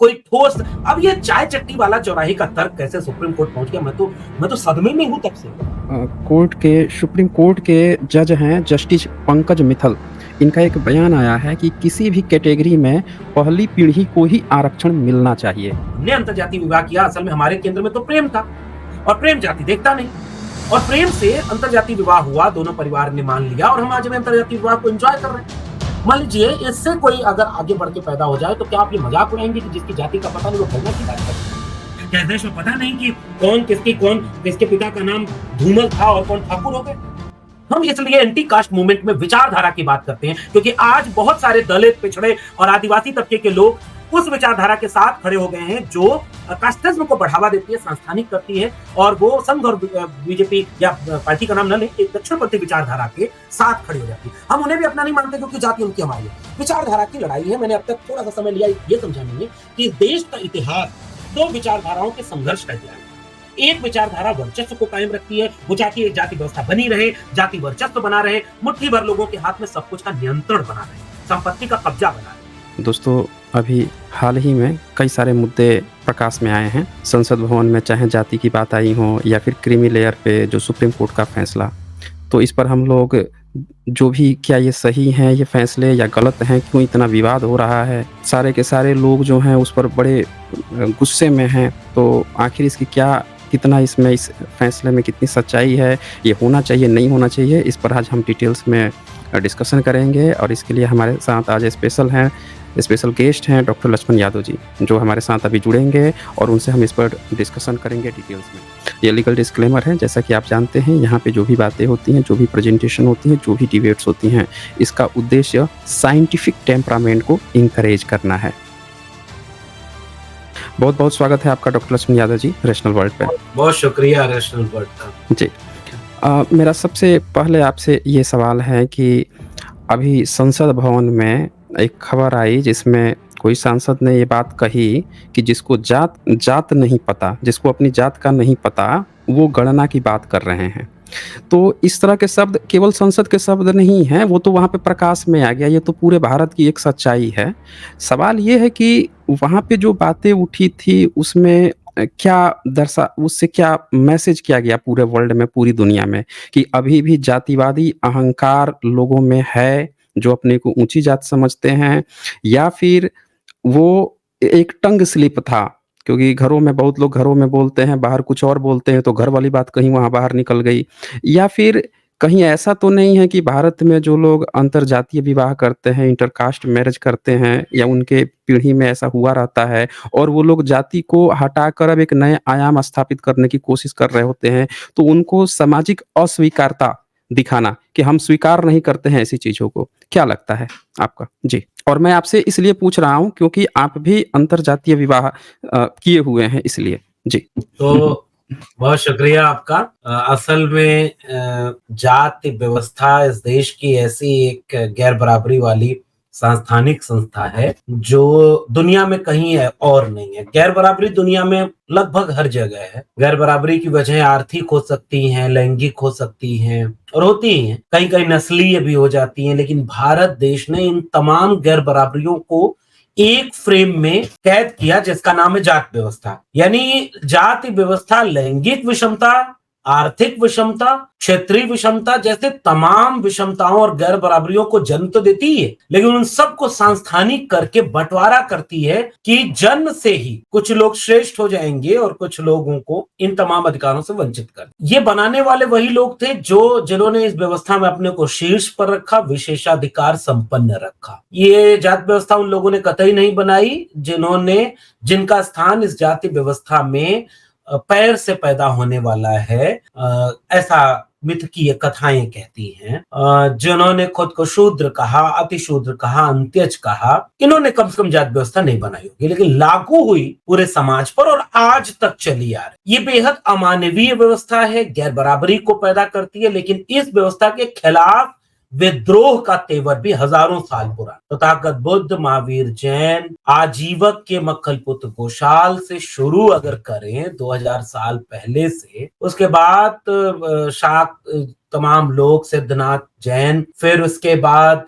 कोई ठोस। अब ये चाय चट्टी वाला चौराहे का तर्क कैसे सुप्रीम कोर्ट पहुंच गया, मैं तो सदमे में हूं तब से। सुप्रीम कोर्ट के जज हैं जस्टिस पंकज मित्तल। इनका एक बयान आया है कि किसी भी कैटेगरी में पहली पीढ़ी को ही आरक्षण मिलना चाहिए। हमने अंतर्जातीय विवाह किया, असल में हमारे केंद्र में तो प्रेम था, और प्रेम जाति देखता नहीं, और प्रेम से अंतर्जातीय विवाह हुआ, दोनों परिवार ने मान लिया, और हम आज में अंतर्जातीय विवाह को एंजॉय कर रहे हैं। मान लीजिए इससे कोई अगर आगे बढ़ के पैदा हो जाए तो क्या आप ये मजाक उड़ाएंगे कि जिसकी जाति का पता नहीं वो कन्या की बात करते हैं? क्या देश में पता नहीं कि कौन किसके पिता का नाम धूमल था और कौन ठाकुर हो गए? हम इसलिए एंटी कास्ट मूवमेंट में विचारधारा की बात करते हैं, क्योंकि आज बहुत सारे दलित, पिछड़े और आदिवासी तबके के लोग उस विचारधारा के साथ खड़े हो गए हैं जो कास्टिज्म को बढ़ावा देती है, संस्थानिक करती है, और वो संघ और बीजेपी या पार्टी का नाम न ले, एक दक्षिणपंथी विचारधारा के साथ खड़ी हो जाती है। हम उन्हें भी अपना नहीं मानते क्योंकि जाति उनकी हमारी है। विचारधारा की लड़ाई है। मैंने अब तक थोड़ा सा समय लिया ये समझाने में कि देश का इतिहास दो विचारधाराओं के संघर्ष का इतिहास। एक विचारधारा वर्चस्व को कायम रखती है, वो चाहती है जाति व्यवस्था बनी रहे, जाति वर्चस्व बना रहे, मुट्ठी भर लोगों के हाथ में सब कुछ का नियंत्रण बना रहे, संपत्ति का कब्जा बना रहे। दोस्तों, अभी हाल ही में कई सारे मुद्दे प्रकाश में आए हैं संसद भवन में, चाहे जाति की बात आई हो या फिर क्रीमी लेयर पे जो सुप्रीम कोर्ट का फैसला। तो इस पर हम लोग जो भी, क्या ये सही हैं ये फैसले या गलत हैं, क्यों इतना विवाद हो रहा है, सारे के सारे लोग जो हैं उस पर बड़े गुस्से में हैं। तो आखिर इसकी कितना इसमें, इस फैसले में कितनी सच्चाई है, ये होना चाहिए नहीं होना चाहिए, इस पर आज हम डिटेल्स में डिस्कशन करेंगे। और इसके लिए हमारे साथ आज स्पेशल गेस्ट हैं डॉक्टर लक्ष्मण यादव जी, जो हमारे साथ अभी जुड़ेंगे और उनसे हम इस पर डिस्कशन करेंगे डिटेल्स में। ये लीगल डिस्क्लेमर है, जैसा कि आप जानते हैं यहाँ पे जो भी बातें होती हैं, जो भी प्रेजेंटेशन होती हैं, जो भी डिबेट्स होती हैं, इसका उद्देश्य साइंटिफिक टेम्परामेंट को इंकरेज करना है। बहुत बहुत स्वागत है आपका doctor Lakshman Yadav ji rational world पे। बहुत शुक्रिया रैशनल वर्ल्ड का जी। मेरा सबसे पहले आपसे ये सवाल है कि अभी संसद भवन में एक खबर आई जिसमें कोई सांसद ने ये बात कही कि जिसको जात नहीं पता, जिसको अपनी जात का नहीं पता, वो गणना की बात कर रहे हैं। तो इस तरह के शब्द केवल संसद के शब्द नहीं हैं, वो तो वहाँ पे प्रकाश में आ गया, ये तो पूरे भारत की एक सच्चाई है। सवाल ये है कि वहाँ पे जो बातें उठी थी उसमें उससे क्या मैसेज किया गया पूरे वर्ल्ड में, पूरी दुनिया में, कि अभी भी जातिवादी अहंकार लोगों में है जो अपने को ऊंची जात समझते हैं, या फिर वो एक टंग स्लिप था, क्योंकि घरों में बहुत लोग घरों में बोलते हैं, बाहर कुछ और बोलते हैं, तो घर वाली बात कहीं वहाँ बाहर निकल गई, या फिर कहीं ऐसा तो नहीं है कि भारत में जो लोग अंतरजातीय विवाह करते हैं, इंटरकास्ट मैरिज करते हैं, या उनके पीढ़ी में ऐसा हुआ रहता है और वो लोग जाति को हटाकर अब एक नए आयाम स्थापित करने की कोशिश कर रहे होते हैं, तो उनको सामाजिक अस्वीकारता दिखाना कि हम स्वीकार नहीं करते हैं ऐसी चीजों को, क्या लगता है आपका? जी। और मैं आपसे इसलिए पूछ रहा हूँ क्योंकि आप भी अंतरजातीय विवाह किए हुए हैं, इसलिए। जी। तो बहुत शुक्रिया आपका। असल में जाति व्यवस्था इस देश की ऐसी एक गैर बराबरी वाली सांस्थानिक संस्था है जो दुनिया में कहीं है और नहीं है। गैर बराबरी दुनिया में लगभग हर जगह है। गैर बराबरी की वजह आर्थिक हो सकती हैं, लैंगिक हो सकती हैं और होती ही हैं, कहीं कहीं नस्लीय भी हो जाती हैं, लेकिन भारत देश ने इन तमाम गैर बराबरियों को एक फ्रेम में कैद किया जिसका नाम है जात व्यवस्था। यानी जाति व्यवस्था लैंगिक विषमता, आर्थिक विषमता, क्षेत्रीय विषमता जैसे तमाम विषमताओं और गैर बराबरियों को जन्म तो देती है, लेकिन उन सबको सांस्थानिक करके बंटवारा करती है कि जन्म से ही कुछ लोग श्रेष्ठ हो जाएंगे और कुछ लोगों को इन तमाम अधिकारों से वंचित कर। ये बनाने वाले वही लोग थे जिन्होंने इस व्यवस्था में अपने को शीर्ष पर रखा, विशेषाधिकार संपन्न रखा। ये जाति व्यवस्था उन लोगों ने कतई नहीं बनाई जिनका स्थान इस जाति व्यवस्था में पैर से पैदा होने वाला है, ऐसा मिथ की ये कथाएं कहती हैं। जिन्होंने खुद को शूद्र कहा, अतिशूद्र कहा, अंत्यज कहा, इन्होंने कम से कम जाति व्यवस्था नहीं बनाई होगी, लेकिन लागू हुई पूरे समाज पर और आज तक चली आ रही। ये बेहद अमानवीय व्यवस्था है, गैर बराबरी को पैदा करती है, लेकिन इस व्यवस्था के खिलाफ विद्रोह का तेवर भी हजारों साल पुराना। तथागत बुद्ध, महावीर जैन, आजीवक के मक्खलपुत्र गोशाल से शुरू अगर करें 2000 साल पहले से, उसके बाद तमाम लोग, सिद्धनाथ जैन, फिर उसके बाद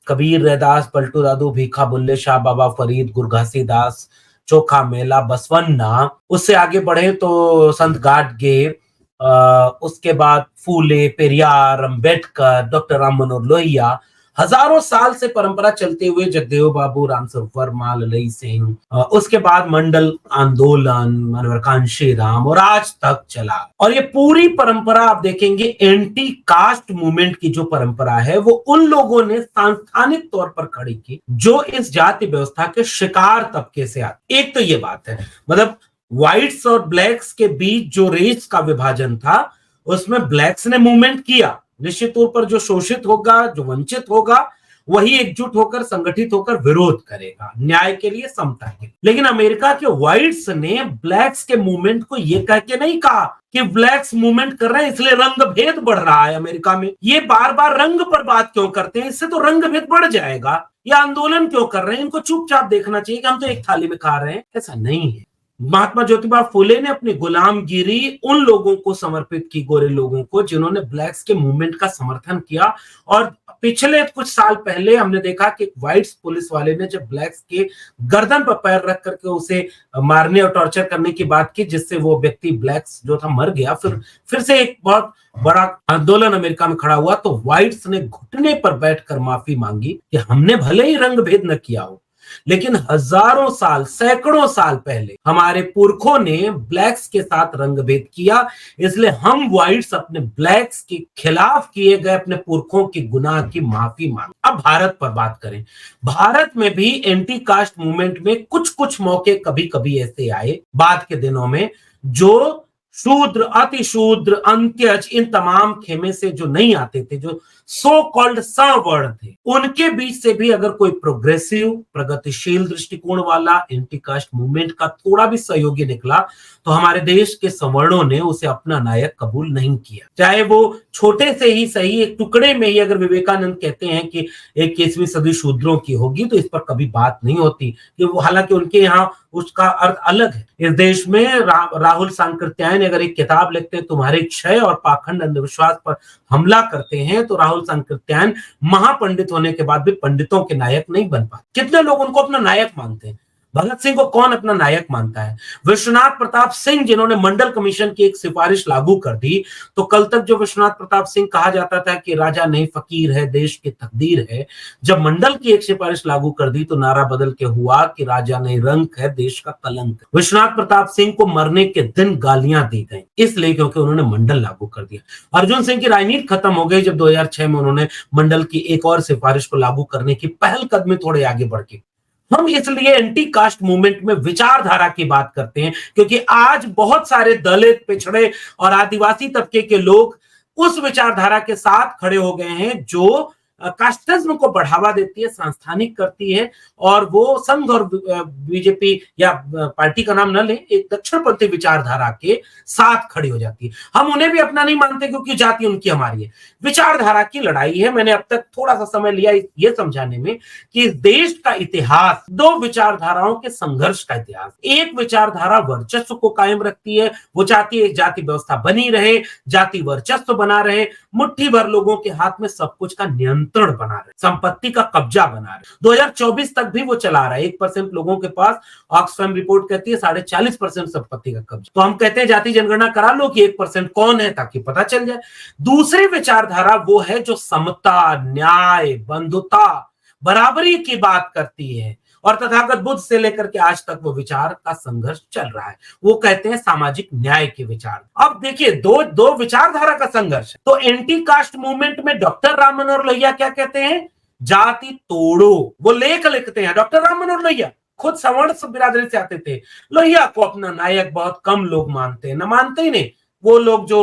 कबीर, रैदास, पलटू दादू, भीखा बुल्ले शाह, बाबा फरीद, गुरघासी दास, चोखा मेला, बसवन्ना, उससे आगे बढ़े तो संत गाडगे, उसके बाद फूले, पेरियार, अंबेडकर, डॉक्टर राम मनोहर लोहिया, हजारों साल से परंपरा चलते हुए जगदेव बाबू, रामस्वरूप वर्मा, ललई सिंह, उसके बाद मंडल आंदोलन, मनोहर कांशी राम, और आज तक चला। और ये पूरी परंपरा आप देखेंगे एंटी कास्ट मूवमेंट की जो परंपरा है वो उन लोगों ने सांस्थानिक तौर पर खड़ी की जो इस जाति व्यवस्था के शिकार तबके से आते। एक तो ये बात है, मतलब व्हाइट्स और ब्लैक्स के बीच जो रेस का विभाजन था उसमें ब्लैक्स ने मूवमेंट किया। निश्चित तौर पर जो शोषित होगा, जो वंचित होगा, वही एकजुट होकर, संगठित होकर विरोध करेगा न्याय के लिए, समता के लिए। लेकिन अमेरिका के व्हाइट्स ने ब्लैक्स के मूवमेंट को ये कह के नहीं कहा कि ब्लैक्स मूवमेंट कर रहे हैं इसलिए रंग भेद बढ़ रहा है अमेरिका में। ये बार बार रंग पर बात क्यों करते हैं? इससे तो रंग भेद बढ़ जाएगा। ये आंदोलन क्यों कर रहे हैं? इनको चुपचाप देखना चाहिए कि हम तो एक थाली में खा रहे हैं। ऐसा नहीं है। महात्मा ज्योतिबा फुले ने अपनी गुलामगिरी उन लोगों को समर्पित की, गोरे लोगों को, जिन्होंने ब्लैक्स के मूवमेंट का समर्थन किया। और पिछले कुछ साल पहले हमने देखा कि व्हाइट्स पुलिस वाले ने जब ब्लैक्स के गर्दन पर पैर रख करके उसे मारने और टॉर्चर करने की बात की, जिससे वो व्यक्ति ब्लैक्स जो था मर गया, फिर से एक बहुत बड़ा आंदोलन अमेरिका में खड़ा हुआ, तो व्हाइट्स ने घुटने पर बैठकर माफी मांगी कि हमने भले ही रंग भेद न किया हो, लेकिन हजारों साल, सैकड़ों साल पहले हमारे पुरखों ने ब्लैक्स के साथ रंगभेद किया, इसलिए हम व्हाइट्स अपने ब्लैक्स के खिलाफ किए गए अपने पुरखों के गुनाह की माफी मांग। अब भारत पर बात करें। भारत में भी एंटी कास्ट मूवमेंट में कुछ कुछ मौके कभी कभी ऐसे आए बाद के दिनों में, जो शूद्र, अतिशूद्र, अंत्यज, इन तमाम खेमे से जो नहीं आते थे, जो सो कॉल्ड सवर्ण थे, उनके बीच से भी अगर कोई प्रोग्रेसिव, प्रगतिशील दृष्टिकोण वाला एंटी कास्ट मूवमेंट का थोड़ा भी सहयोगी निकला, तो हमारे देश के सवर्णों ने उसे अपना नायक कबूल नहीं किया। चाहे वो छोटे से ही सही, एक टुकड़े में ही अगर विवेकानंद कहते हैं कि 21वीं सदी शूद्रों की होगी, तो इस पर कभी बात नहीं होती कि वो, हालांकि उनके यहाँ उसका अर्थ अलग है। इस देश में राहुल सांकृत्यायन अगर एक किताब लिखते हैं, तुम्हारे क्षय और पाखंड अंधविश्वास पर हमला करते हैं, तो राहुल सांकृत्यायन महापंडित होने के बाद भी पंडितों के नायक नहीं बन पाते। कितने लोग उनको अपना नायक मानते हैं? भगत सिंह को कौन अपना नायक मानता है? विश्वनाथ प्रताप सिंह, जिन्होंने मंडल कमीशन की एक सिफारिश लागू कर दी, तो कल तक जो विश्वनाथ प्रताप सिंह कहा जाता था कि राजा नहीं फकीर है, देश की तकदीर है, जब मंडल की एक सिफारिश लागू कर दी तो नारा बदल के हुआ कि राजा नहीं रंक है, देश का कलंक। विश्वनाथ प्रताप सिंह को मरने के दिन गालियां दी गई, इसलिए क्योंकि उन्होंने मंडल लागू कर दिया। अर्जुन सिंह की राजनीति खत्म हो गई जब 2006 में उन्होंने मंडल की एक और सिफारिश को लागू करने की पहल कदमी थोड़े आगे बढ़ के। हम इसलिए एंटी कास्ट मूवमेंट में विचारधारा की बात करते हैं, क्योंकि आज बहुत सारे दलित, पिछड़े और आदिवासी तबके के लोग उस विचारधारा के साथ खड़े हो गए हैं जो कास्टिज्म को बढ़ावा देती है, सांस्थानिक करती है, और वो संघ और बीजेपी या पार्टी का नाम न ले, एक दक्षिणपंथी विचारधारा के साथ खड़ी हो जाती है। हम उन्हें भी अपना नहीं मानते क्योंकि जाति उनकी हमारी है। विचारधारा की लड़ाई है। मैंने अब तक थोड़ा सा समय लिया ये समझाने में कि इस देश का इतिहास दो विचारधाराओं के संघर्ष का इतिहास। एक विचारधारा वर्चस्व को कायम रखती है, वो चाहती है जाति व्यवस्था बनी रहे, जाति वर्चस्व बना रहे, मुट्ठी भर लोगों के हाथ में सब कुछ का नियंत्रण बना रहे, संपत्ति का कब्जा बना रहे। 2024 तक भी वो चला रहा है। 1% लोगों के पास, ऑक्सफैम रिपोर्ट कहती है 40.5% संपत्ति का कब्जा। तो हम कहते हैं जाति जनगणना करा लो कि 1% कौन है, ताकि पता चल जाए। दूसरी विचारधारा वो है जो समता, न्याय, बंधुता, बराबरी की बात करती है, और तथागत बुद्ध से लेकर के आज तक वो विचार का संघर्ष चल रहा है। वो कहते हैं सामाजिक न्याय के विचार। अब देखिए, दो विचारधारा का संघर्ष है। तो एंटी कास्ट मूवमेंट में डॉक्टर राम मनोहर लोहिया क्या कहते हैं? जाति तोड़ो। वो लेख लिखते हैं। डॉक्टर राम मनोहर लोहिया खुद सवर्ण बिरादरी से आते थे। लोहिया को अपना नायक बहुत कम लोग मानते हैं, न मानते ही नहीं वो लोग जो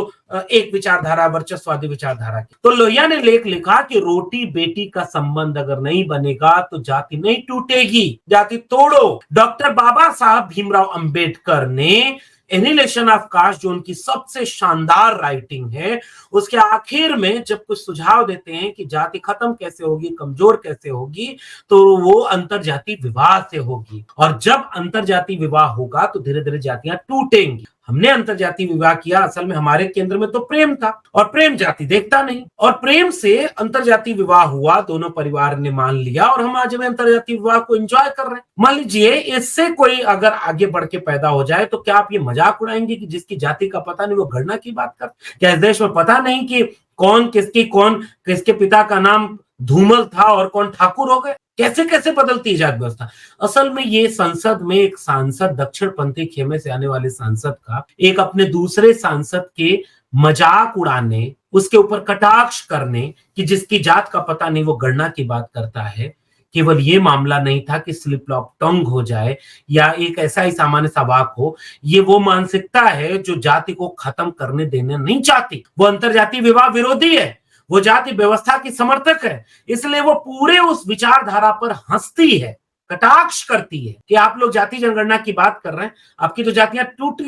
एक विचारधारा, वर्चस्ववादी विचारधारा की। तो लोहिया ने लेख लिखा कि रोटी बेटी का संबंध अगर नहीं बनेगा तो जाति नहीं टूटेगी, जाति तोड़ो। डॉक्टर बाबा साहब भीमराव अंबेडकर ने एनिहिलेशन ऑफ कास्ट, जो उनकी सबसे शानदार राइटिंग है, उसके आखिर में जब कुछ सुझाव देते हैं कि जाति खत्म कैसे होगी, कमजोर कैसे होगी, तो वो अंतरजाति विवाह से होगी, और जब अंतरजाति विवाह होगा तो धीरे धीरे जातियां टूटेंगी। हमने अंतर्जातीय विवाह किया, असल में हमारे केंद्र में तो प्रेम था और प्रेम जाति देखता नहीं, और प्रेम से अंतर्जातीय विवाह हुआ, दोनों परिवार ने मान लिया और हम आज में अंतर्जातीय विवाह को एंजॉय कर रहे हैं। मान लीजिए इससे कोई अगर आगे बढ़ के पैदा हो जाए तो क्या आप ये मजाक उड़ाएंगे कि जिसकी जाति का पता नहीं वो गणना की बात कर? क्या इस देश में पता नहीं कि कौन किसके पिता का नाम धूमल था और कौन ठाकुर हो गए? कैसे कैसे बदलती है जाति व्यवस्था। असल में ये संसद में एक सांसद, दक्षिणपंथी खेमे से आने वाले सांसद का एक अपने दूसरे सांसद के मजाक उड़ाने, उसके ऊपर कटाक्ष करने कि जिसकी जात का पता नहीं वो गणना की बात करता है, केवल ये मामला नहीं था कि स्लिप ऑफ टंग हो जाए या एक ऐसा ही सामान्य सा वाक हो। ये वो मानसिकता है जो जाति को खत्म करने देना नहीं चाहती। वो अंतर्जातीय विवाह विरोधी है, वो जाति व्यवस्था की समर्थक है, इसलिए वो पूरे उस विचारधारा पर हंसती है, कटाक्ष करती है कि आप लोग जाति जनगणना की बात कर रहे हैं, आपकी तो जातियां टूट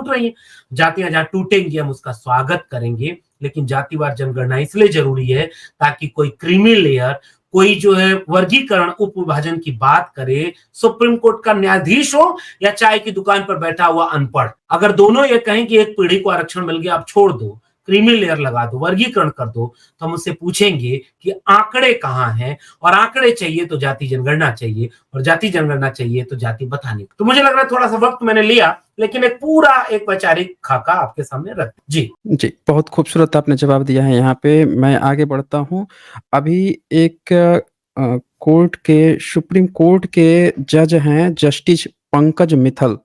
रही हैं। जातियां जहां टूटेंगी हम उसका स्वागत करेंगे, लेकिन जातिवार जनगणना इसलिए जरूरी है ताकि कोई क्रीमी लेयर, कोई जो है वर्गीकरण, उप विभाजन की बात करे, सुप्रीम कोर्ट का न्यायाधीश हो या चाय की दुकान पर बैठा हुआ अनपढ़, अगर दोनों ये कहें कि एक पीढ़ी को आरक्षण मिल गया, आप छोड़ दो, क्रीमी लेयर लगा दो, वर्गीकरण कर दो, तो हम उससे पूछेंगे कि आंकड़े कहाँ हैं, और आंकड़े चाहिए तो जाति जनगणना चाहिए, और जाति जनगणना चाहिए तो जाति बतानी। तो मुझे लग रहा है थोड़ा सा वक्त मैंने लिया, लेकिन एक वैचारिक खाका आपके सामने रख। जी जी, बहुत खूबसूरत आपने जवाब दिया है। यहाँ पे मैं आगे बढ़ता हूँ। अभी एक सुप्रीम कोर्ट के जज हैं जस्टिस पंकज मित्तल,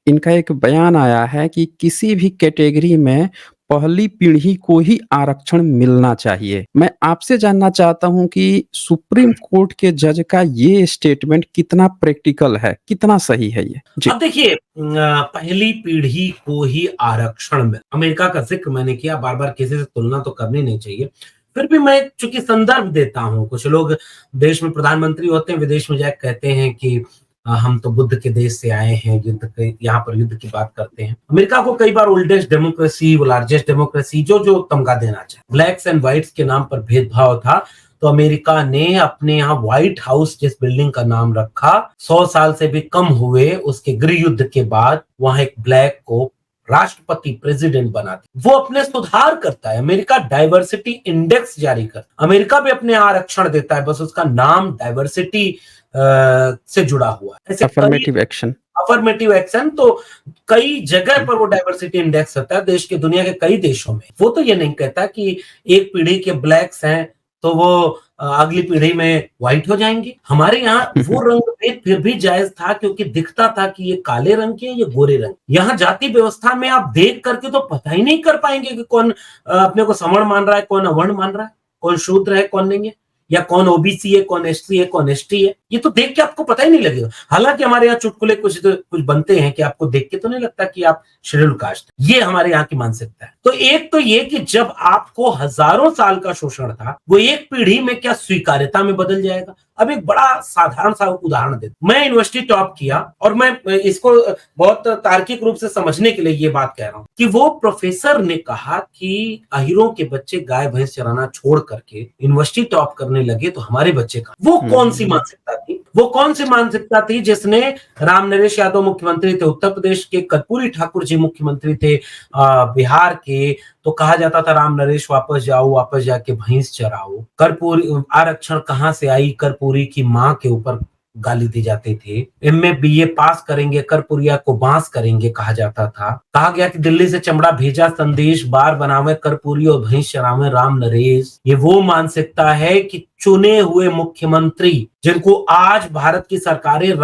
इनका एक बयान आया है कि किसी भी कैटेगरी में पहली पीढ़ी को ही आरक्षण मिलना चाहिए। मैं आपसे जानना चाहता हूँ कि सुप्रीम कोर्ट के जज का ये स्टेटमेंट कितना प्रैक्टिकल है, कितना सही है ये? जी। अब देखिए, पहली पीढ़ी को ही आरक्षण में, अमेरिका का जिक्र मैंने किया, बार बार किसी से तुलना तो करनी नहीं चाहिए, फिर भी मैं चूंकि संदर्भ देता हूं, कुछ लोग देश में प्रधानमंत्री होते हैं, विदेश में जाकर कहते हैं कि हम तो बुद्ध के देश से आए हैं, यहाँ पर युद्ध की बात करते हैं। अमेरिका को कई बार ओल्डेस्ट डेमोक्रेसी, लार्जेस्ट डेमोक्रेसी, जो तमगा देना चाहे, ब्लैक्स एंड व्हाइट्स के नाम पर भेदभाव था, तो अमेरिका ने अपने यहाँ व्हाइट हाउस जिस बिल्डिंग का नाम रखा, 100 साल से भी कम हुए उसके गृह युद्ध के बाद वहां एक ब्लैक को राष्ट्रपति, प्रेसिडेंट बनाते। वो अपने सुधार करता है, अमेरिका डाइवर्सिटी इंडेक्स जारी करता है, अमेरिका भी अपने आरक्षण देता है, बस उसका नाम डाइवर्सिटी से जुड़ा हुआ है। अफर्मेटिव एक्शन, तो कई जगह पर वो डाइवर्सिटी इंडेक्स होता है, देश के, दुनिया के कई देशों में। वो तो ये नहीं कहता कि एक पीढ़ी के ब्लैक्स हैं तो वो अगली पीढ़ी में व्हाइट हो जाएंगे। हमारे यहाँ वो रंग भेद फिर भी जायज था, क्योंकि दिखता था कि ये काले रंग के हैं, ये गोरे रंग। यहाँ जाति व्यवस्था में आप देख करके तो पता ही नहीं कर पाएंगे कि कौन अपने को सवर्ण मान रहा है, कौन अवर्ण मान रहा है, कौन शूद्र है, कौन नहीं है, या कौन ओबीसी है, कौन एससी है, कौन एसटी है। ये तो देख के आपको पता ही नहीं लगेगा। हालांकि हमारे यहाँ चुटकुले कुछ बनते हैं कि आपको देख के तो नहीं लगता कि आप शेड्यूल कास्ट, ये हमारे यहाँ की मानसिकता है। तो एक तो ये कि जब आपको हजारों साल का शोषण था, वो एक पीढ़ी में क्या स्वीकार्यता में बदल जाएगा। अब एक बड़ा साधारण सा उदाहरण देता, मैं यूनिवर्सिटी टॉप किया, और मैं इसको बहुत तार्किक रूप से समझने के लिए ये बात कह रहा हूं कि वो प्रोफेसर ने कहा कि अहीरों के बच्चे गाय भैंस चराना छोड़ करके यूनिवर्सिटी टॉप करने लगे, तो हमारे बच्चे का वो कौन सी मानसिकता थी? वो कौन सी मानसिकता थी जिसने, राम नरेश यादव मुख्यमंत्री थे उत्तर प्रदेश के, कर्पूरी ठाकुर जी मुख्यमंत्री थे बिहार के, तो कहा जाता था राम नरेश वापस जाओ, वापस जाके भैंस चराओ। कर्पूरी आरक्षण कहां से आई? कर्पूरी की मां के ऊपर गाली दी जाती थी। एमए बीए पास करेंगे, कर्पूरिया को बांस करेंगे कहा जाता था। कहा गया कि दिल्ली से चमड़ा भेजा संदेश, बार बनावे कर्पूरी और भैंस चरावे राम नरेश। ये वो मानसिकता है कि चुने हुए मुख्यमंत्री, जिनको आज भारत की सरकारें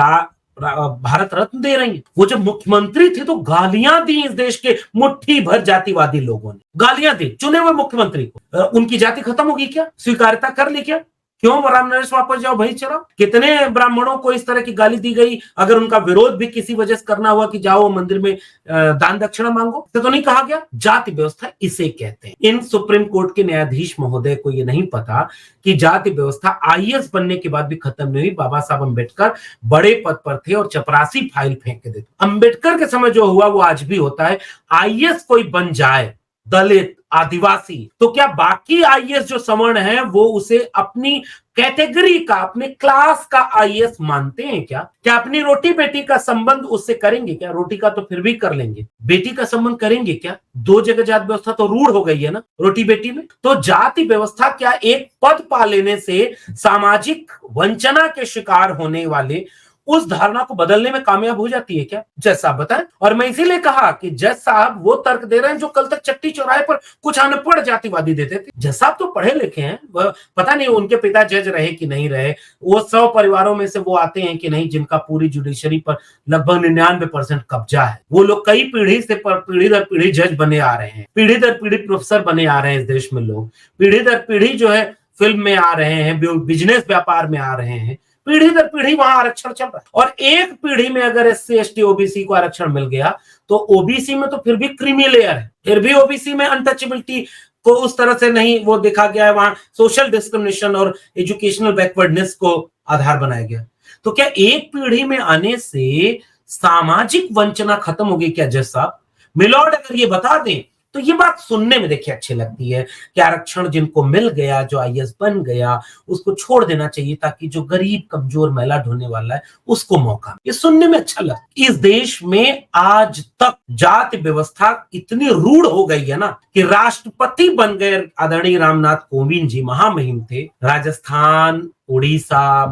भारत रत्न दे रही है, वो जब मुख्यमंत्री थे तो गालियां दी इस देश के मुट्ठी भर जातिवादी लोगों ने, गालियां दी चुने हुए मुख्यमंत्री को। उनकी जाति खत्म होगी क्या? स्वीकार्यता कर ली क्या? क्यों राम नरेश वापस जाओ भैंस चराओ? कितने ब्राह्मणों को इस तरह की गाली दी गई? अगर उनका विरोध भी किसी वजह से करना हुआ कि जाओ मंदिर में दान दक्षिणा मांगो, तो नहीं कहा गया। जाति व्यवस्था इसे कहते हैं। इन सुप्रीम कोर्ट के न्यायाधीश महोदय को यह नहीं पता कि जाति व्यवस्था आईएएस बनने के बाद भी खत्म नहीं हुई। बाबा साहब अम्बेडकर बड़े पद पर थे और चपरासी फाइल फेंक के देते। अम्बेडकर के समय जो हुआ वो आज भी होता है। आईएएस कोई बन जाए, दलित, आदिवासी, तो क्या बाकी आईएएस जो सवर्ण है वो उसे अपनी कैटेगरी का, अपने क्लास का आईएएस मानते हैं क्या? क्या अपनी रोटी बेटी का संबंध उससे करेंगे क्या? रोटी का तो फिर भी कर लेंगे, बेटी का संबंध करेंगे क्या? दो जगह जात व्यवस्था तो रूढ़ हो गई है ना रोटी बेटी में। तो जाति व्यवस्था क्या एक पद पा लेने से सामाजिक वंचना के शिकार होने वाले उस धारणा को बदलने में कामयाब हो जाती है क्या? जज साहब बताएं। और मैं इसीलिए कहा कि जज साहब वो तर्क दे रहे हैं जो कल तक चट्टी चौराहे पर कुछ अनपढ़ जातिवादी देते थे। जज साहब तो पढ़े लिखे हैं, पता नहीं उनके पिता जज रहे कि नहीं रहे, वो 100 परिवारों में से वो आते हैं कि नहीं जिनका पूरी जुडिशरी पर लगभग 99% कब्जा है। वो लोग कई पीढ़ी से पीढ़ी दर पीढ़ी जज बने आ रहे हैं, पीढ़ी दर पीढ़ी प्रोफेसर बने आ रहे हैं इस देश में लोग, पीढ़ी दर पीढ़ी जो है फिल्म में आ रहे हैं, बिजनेस व्यापार में आ रहे हैं, पीढ़ी दर पीढ़ी वहां आरक्षण चल रहा है। और एक पीढ़ी में अगर एससी एसटी ओबीसी को आरक्षण मिल गया तो ओबीसी में तो फिर भी क्रीमी लेयर है, फिर भी ओबीसी में अनटचेबिलिटी को उस तरह से नहीं वो देखा गया है, वहां सोशल डिस्क्रिमिनेशन और एजुकेशनल बैकवर्डनेस को आधार बनाया गया। तो क्या एक पीढ़ी में आने से सामाजिक वंचना खत्म हो गई क्या जज साहब? मिलॉर्ड अगर ये बता दें तो ये बात सुनने में देखिए अच्छी लगती है कि आरक्षण जिनको मिल गया, जो आईएएस बन गया, उसको छोड़ देना चाहिए ताकि जो गरीब कमजोर महिला ढूंढने वाला है उसको मौका। ये सुनने में अच्छा लगता है। इस देश में आज तक जाति व्यवस्था इतनी रूढ़ हो गई है ना कि राष्ट्रपति बन गए आदरणीय रामनाथ कोविंद जी, महामहिम थे। राजस्थान, उड़ीसा,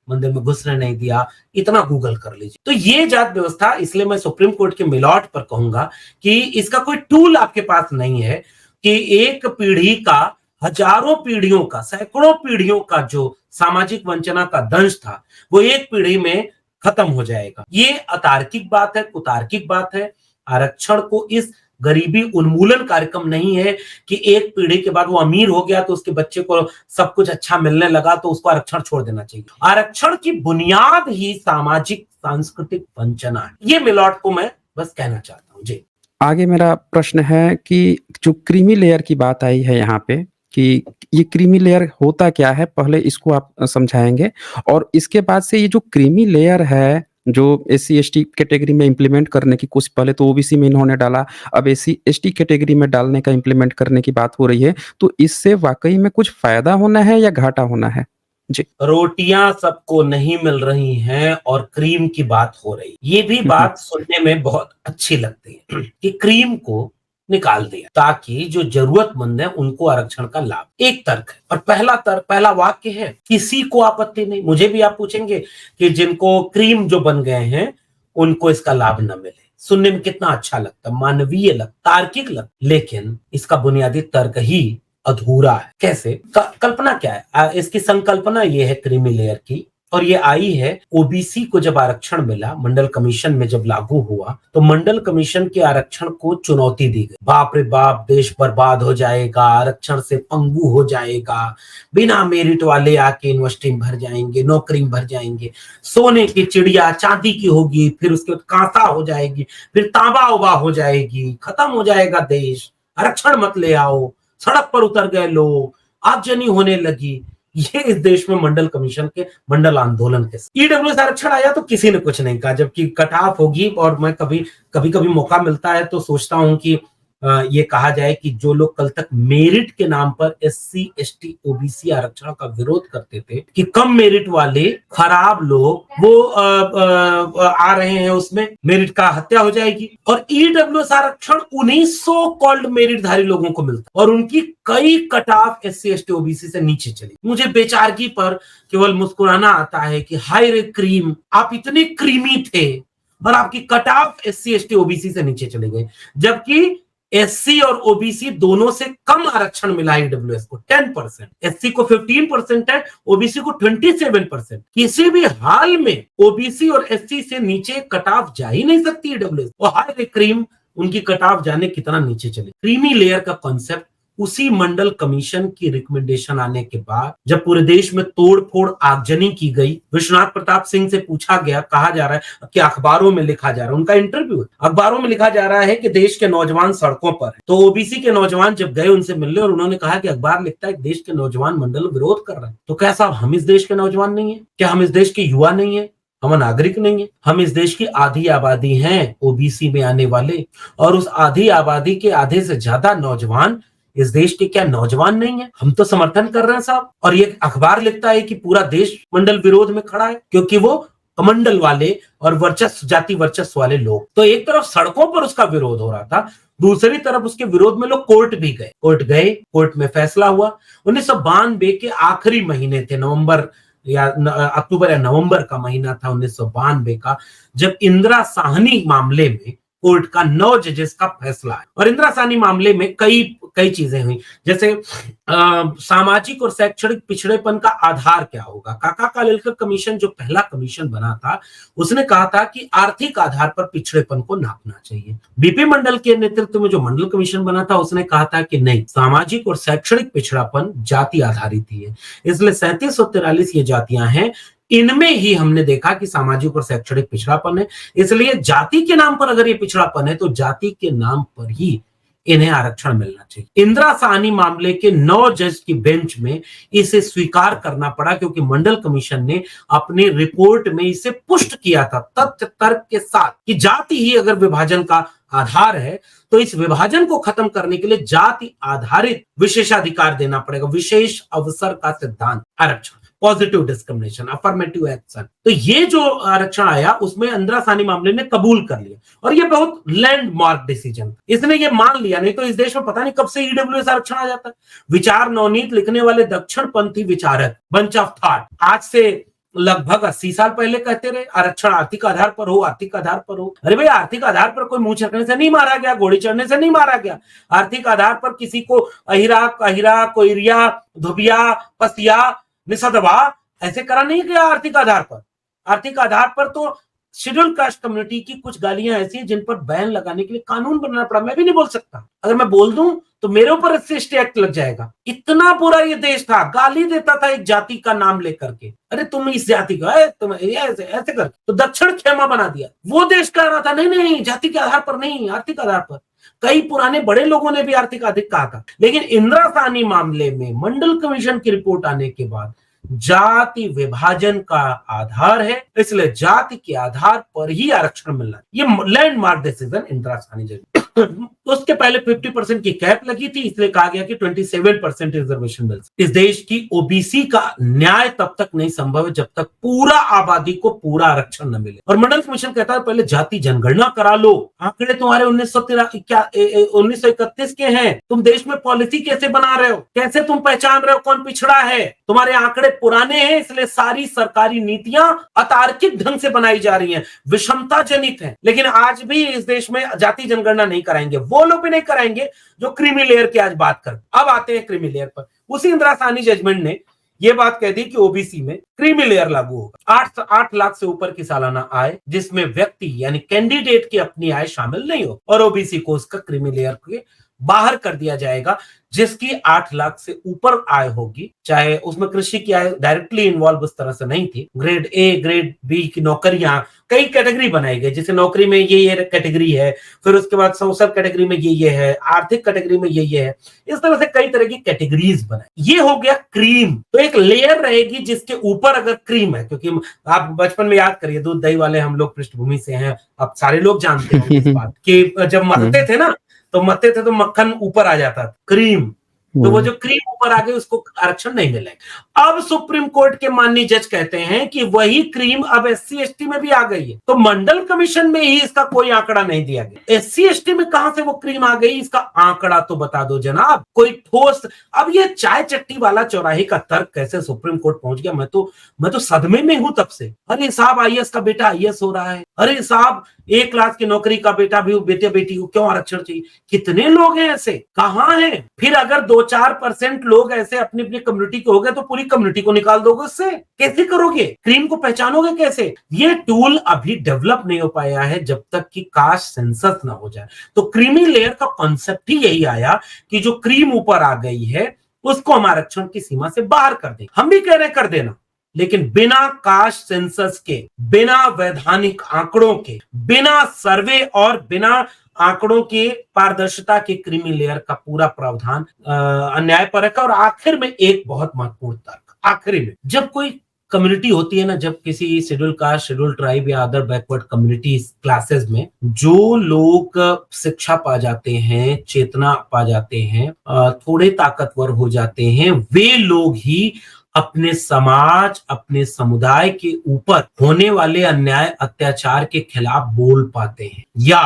मंदिर में घुसने नहीं दिया, इतना गूगल कर लीजिए। तो ये जात व्यवस्था, इसलिए मैं सुप्रीम कोर्ट के मिलॉट पर कहूंगा कि इसका कोई टूल आपके पास नहीं है कि एक पीढ़ी का, हजारों पीढ़ियों का, सैकड़ों पीढ़ियों का जो सामाजिक वंचना का दंश था वो एक पीढ़ी में खत्म हो जाएगा। ये अतार्किक बात है, कुतार्किक बात है। आरक्षण को इस गरीबी उन्मूलन कार्यक्रम नहीं है कि एक पीढ़ी के बाद वो अमीर हो गया तो उसके बच्चे को सब कुछ अच्छा मिलने लगा तो उसको आरक्षण छोड़ देना चाहिए। आरक्षण की बुनियाद ही सामाजिक सांस्कृतिक वंचना है। ये मिलॉट को मैं बस कहना चाहता हूँ जी। आगे मेरा प्रश्न है कि जो क्रीमी लेयर की बात आई है यहाँ पे कि ये क्रीमी लेयर होता क्या है, पहले इसको आप समझाएंगे और इसके बाद से ये जो क्रीमी लेयर है जो एससी एसटी कैटेगरी में इम्प्लीमेंट करने की कोशिश, पहले तो ओबीसी में इन्होंने डाला, अब एससी एसटी कैटेगरी में डालने का इम्प्लीमेंट करने की बात हो रही है, तो इससे वाकई में कुछ फायदा होना है या घाटा होना है? जी। रोटियां सबको नहीं मिल रही हैं और क्रीम की बात हो रही, ये भी बात सुनने में बहुत अच्छी लगती है कि क्रीम को निकाल दिया ताकि जो जरूरतमंद है उनको आरक्षण का लाभ। एक तर्क है और पहला वाक्य है किसी को आपत्ति नहीं। मुझे भी आप पूछेंगे कि जिनको क्रीम जो बन गए हैं उनको इसका लाभ न मिले, सुनने में कितना अच्छा लगता, मानवीय लगता, तार्किक लगता, लेकिन इसका बुनियादी तर्क ही अधूरा है। कैसे? कल्पना क्या है इसकी? संकल्पना ये है क्रीमी लेयर की, और ये आई है ओबीसी को जब आरक्षण मिला, मंडल कमीशन में जब लागू हुआ तो मंडल कमीशन के आरक्षण को चुनौती दी गई। बाप रे बाप, देश बर्बाद हो जाएगा, आरक्षण से पंगु हो जाएगा, बिना मेरिट वाले आके यूनिवर्सिटी में भर जाएंगे, नौकरी में भर जाएंगे, सोने की चिड़िया चांदी की होगी, फिर उसके बाद कांसा हो जाएगी, फिर तांबा उबा हो जाएगी, खत्म हो जाएगा देश, आरक्षण मत ले आओ। सड़क पर उतर गए लोग, आगजनी होने लगी। ये इस देश में मंडल कमीशन के मंडल आंदोलन के ईडब्ल्यूएस आरक्षण आया तो किसी ने कुछ नहीं कहा, जबकि कट ऑफ होगी। और मैं कभी मौका मिलता है तो सोचता हूं कि ये कहा जाए कि जो लोग कल तक मेरिट के नाम पर एससी एसटी ओबीसी आरक्षण का विरोध करते थे कि कम मेरिट वाले खराब लोग वो आ रहे हैं, उसमें मेरिट का हत्या हो जाएगी। और ईडब्ल्यूएस आरक्षण उन्हीं सो कॉल्ड मेरिटधारी लोगों को मिलता है और उनकी कई cut off SC ST OBC से नीचे चली। मुझे बेचारगी पर केवल मुस्कुराना आता है कि हाय रे क्रीम, आप इतने क्रीमी थे और आपकी cut off SC ST OBC से नीचे चले गए, जबकि एससी और ओबीसी दोनों से कम आरक्षण मिला है ईडब्ल्यूएस को 10%, एससी को 15% है, ओबीसी को 27%। किसी भी हाल में ओबीसी और एससी से नीचे कट ऑफ जा ही नहीं सकती ईडब्ल्यूएस। और हाय रे क्रीम, उनकी कट ऑफ जाने कितना नीचे चले। क्रीमी लेयर का कॉन्सेप्ट उसी मंडल कमीशन की रिकमेंडेशन आने के बाद जब पूरे देश में तोड़-फोड़ आगजनी की गई, विश्वनाथ प्रताप सिंह से पूछा गया, कहा जा रहा है कि अखबारों में लिखा जा रहा है, उनका इंटरव्यू अखबारों में लिखा जा रहा है कि देश के नौजवान सड़कों पर है। तो ओबीसी के नौजवान जब गए उनसे मिलने और उन्होंने कहा कि अखबार लिखता है देश के नौजवान मंडल विरोध कर रहे हैं। तो क्या साहब हम इस देश के नौजवान नहीं है? क्या हम इस देश के युवा नहीं है? हम नागरिक नहीं है? हम इस देश की आधी आबादी हैं ओबीसी में आने वाले, और उस आधी आबादी के आधे से ज्यादा नौजवान इस देश के क्या नौजवान नहीं है? हम तो समर्थन कर रहे हैं साहब। और ये अखबार लिखता है कि पूरा देश मंडल विरोध में खड़ा है, क्योंकि वो कमंडल वाले और वर्चस्व, जाति वर्चस्व वाले लोग। तो एक तरफ सड़कों पर उसका विरोध हो रहा था, दूसरी तरफ उसके विरोध में लोग कोर्ट भी गए। कोर्ट में फैसला हुआ। 1992 के आखिरी महीने थे, नवंबर या अक्टूबर या नवंबर का महीना था 1992 का, जब इंदिरा साहनी मामले में कोर्ट का 9 जजेस का फैसला है। और इंदिरा साहनी मामले में कई चीजें हुई, जैसे सामाजिक और शैक्षणिक पिछड़ेपन का आधार क्या होगा। काका कालेलकर कमीशन जो पहला कमीशन बना था, उसने कहा था कि आर्थिक आधार पर पिछड़ेपन को नापना चाहिए। बीपी मंडल के नेतृत्व में जो मंडल कमीशन बना था, उसने कहा था कि नहीं, सामाजिक और शैक्षणिक पिछड़ापन जाति आधारित ही है। इसलिए 3743 ये जातियां हैं, इनमें ही हमने देखा कि सामाजिक और शैक्षणिक पिछड़ापन है। इसलिए जाति के नाम पर अगर ये पिछड़ापन है, तो जाति के नाम पर ही इन्हें आरक्षण मिलना चाहिए। इंदिरा साहनी मामले के 9 जज की बेंच में इसे स्वीकार करना पड़ा, क्योंकि मंडल कमीशन ने अपनी रिपोर्ट में इसे पुष्ट किया था तथ्य तर्क के साथ कि जाति ही अगर विभाजन का आधार है, तो इस विभाजन को खत्म करने के लिए जाति आधारित विशेषाधिकार देना पड़ेगा, विशेष अवसर का सिद्धांत, आरक्षण, पॉजिटिव डिस्क्रिमिनेशन, अफर्मेटिव एक्शन। तो ये जो आरक्षण आया, उसमें इंदिरा साहनी मामले ने कबूल कर लिया, और ये बहुत लैंडमार्क डिसीजन। इसने ये मान लिया, नहीं तो इस देश में पता नहीं कब से ईडब्ल्यूएस आरक्षण आ जाता है। विचार नवनीत लिखने वाले दक्षिणपंथी विचारक बंच ऑफ थॉट आज से लगभग 80 साल पहले कहते रहे आरक्षण आर्थिक आधार पर हो, आर्थिक आधार पर हो। अरे भाई, आर्थिक आधार पर कोई मुंह छकने से नहीं मारा गया, घोड़ी चढ़ने से नहीं मारा गया। आर्थिक आधार पर किसी को अहिरा, कोइरिया, धुबिया, पसिया, निसदवा ऐसे करा नहीं गया। आर्थिक आधार पर तो शेड्यूल कास्ट कम्युनिटी की कुछ गालियां ऐसी हैं जिन पर बैन लगाने के लिए कानून बनाना पड़ा। मैं भी नहीं बोल सकता, अगर मैं बोल दूं तो मेरे ऊपर एससी एक्ट लग जाएगा। इतना बुरा ये देश था, गाली देता था एक जाति का नाम लेकर के, अरे तुम इस जाति का, तुम ऐसे कर, तो दक्षिण खेमा बना दिया। वो देश कह रहा था नहीं, जाति के आधार पर नहीं, आर्थिक आधार पर। कई पुराने बड़े लोगों ने भी आर्थिक अधिक कहा था, लेकिन इंदिरा साहनी मामले में मंडल कमीशन की रिपोर्ट आने के बाद जाति विभाजन का आधार है, इसलिए जाति के आधार पर ही आरक्षण मिलना। ये लैंडमार्क डिसीजन इंदिरा साहनी जज। उसके पहले 50% की कैप लगी थी, इसलिए कहा गया कि 27% रिजर्वेशन मिल सकती। इस देश की ओबीसी का न्याय तब तक नहीं संभव है जब तक पूरा आबादी को पूरा आरक्षण न मिले। और मंडल कमीशन कहता है पहले जाति जनगणना करा लो। आंकड़े तुम्हारे 1931 के हैं, तुम देश में पॉलिसी कैसे बना रहे हो, कैसे तुम पहचान रहे हो कौन पिछड़ा है? तुम्हारे आंकड़े पुराने हैं, इसलिए सारी सरकारी नीतियां अतार्किक ढंग से बनाई जा रही हैं, विषमता जनित है। लेकिन आज भी इस देश में जाति जनगणना नहीं कराएंगे, वो लोग भी नहीं कराएंगे जो क्रीमी लेयर की आज बात कर। अब आते हैं क्रीमी लेयर पर। उसी इंदिरा साहनी जजमेंट ने ये बात कह दी कि ओबीसी में क्रीमी लेयर लागू होगा। 8 लाख से ऊपर की सालाना आय जिसमें व्यक्ति यानी कैंडिडेट की अपनी आय शामिल नहीं हो, और ओबीसी को उसका क्रीमी लेयर के बाहर कर दिया जाएगा। जिसकी 8 लाख से ऊपर आय होगी, चाहे उसमें कृषि की आय डायरेक्टली इन्वॉल्व उस तरह से नहीं थी, ग्रेड ए ग्रेड बी की नौकरियां, कई कैटेगरी बनाई गई, जैसे नौकरी में ये कैटेगरी है, फिर उसके बाद सोशल कैटेगरी में ये है, आर्थिक कैटेगरी में ये है, इस तरह से कई तरह की कैटेगरीज बनाई। ये हो गया क्रीम। तो एक लेयर रहेगी जिसके ऊपर अगर क्रीम है, क्योंकि आप बचपन में याद करिए, दूध दही वाले हम लोग पृष्ठभूमि से हैं, अब सारे लोग जानते हैं इस बात कि जब मथते थे ना, तो मक्खन ऊपर आ जाता था, क्रीम। तो वो जो क्रीम ऊपर आ गई उसको आरक्षण नहीं मिलेगा। अब सुप्रीम कोर्ट के माननीय जज कहते हैं कि वही क्रीम अब एससी एसटी में भी आ गई है। तो मंडल कमीशन में ही इसका कोई आंकड़ा नहीं दिया गया। एससी एसटी में कहां से वो क्रीम आ गई, इसका आंकड़ा तो बता दो जनाब, कोई ठोस। अब ये चाय चट्टी वाला चौराहे का तर्क कैसे सुप्रीम कोर्ट पहुंच गया, मैं तो सदमे में हूं तब से। अरे साहब, आईएएस का बेटा आईएएस हो रहा है, अरे साहब 1 लाख की नौकरी का बेटा भी, बेटे बेटी को क्यों आरक्षण चाहिए? कितने लोग हैं ऐसे, कहां हैं? फिर अगर 2-4% लोग ऐसे अपनी अपनी कम्युनिटी के हो गए तो पूरी कम्युनिटी को निकाल दोगे उससे? कैसे करोगे? क्रीम को पहचानोगे कैसे? ये टूल अभी डेवलप नहीं हो पाया है जब तक कि कास्ट सेंसस ना हो जाए। तो क्रीमी लेयर का कॉन्सेप्ट ही यही आया कि जो क्रीम ऊपर आ गई है उसको हम आरक्षण की सीमा से बाहर कर दें। हम भी कह रहे कर देना, लेकिन बिना कास्ट सेंसस के, बिना वैधानिक आंकड़ों के, बिना सर्वे और बिना आंकड़ों के पारदर्शिता के क्रीमी लेयर का पूरा प्रावधान अन्यायपरक है। और आखिर में एक बहुत महत्वपूर्ण तर्क, आखिरी में जब कोई कम्युनिटी होती है ना, जब किसी शेड्यूल कास्ट, शेड्यूल ट्राइब या अदर बैकवर्ड कम्युनिटीज क्लासेस में जो लोग शिक्षा पा जाते हैं, चेतना पा जाते हैं, थोड़े ताकतवर हो जाते हैं, वे लोग ही अपने समाज, अपने समुदाय के ऊपर होने वाले अन्याय अत्याचार के खिलाफ बोल पाते हैं या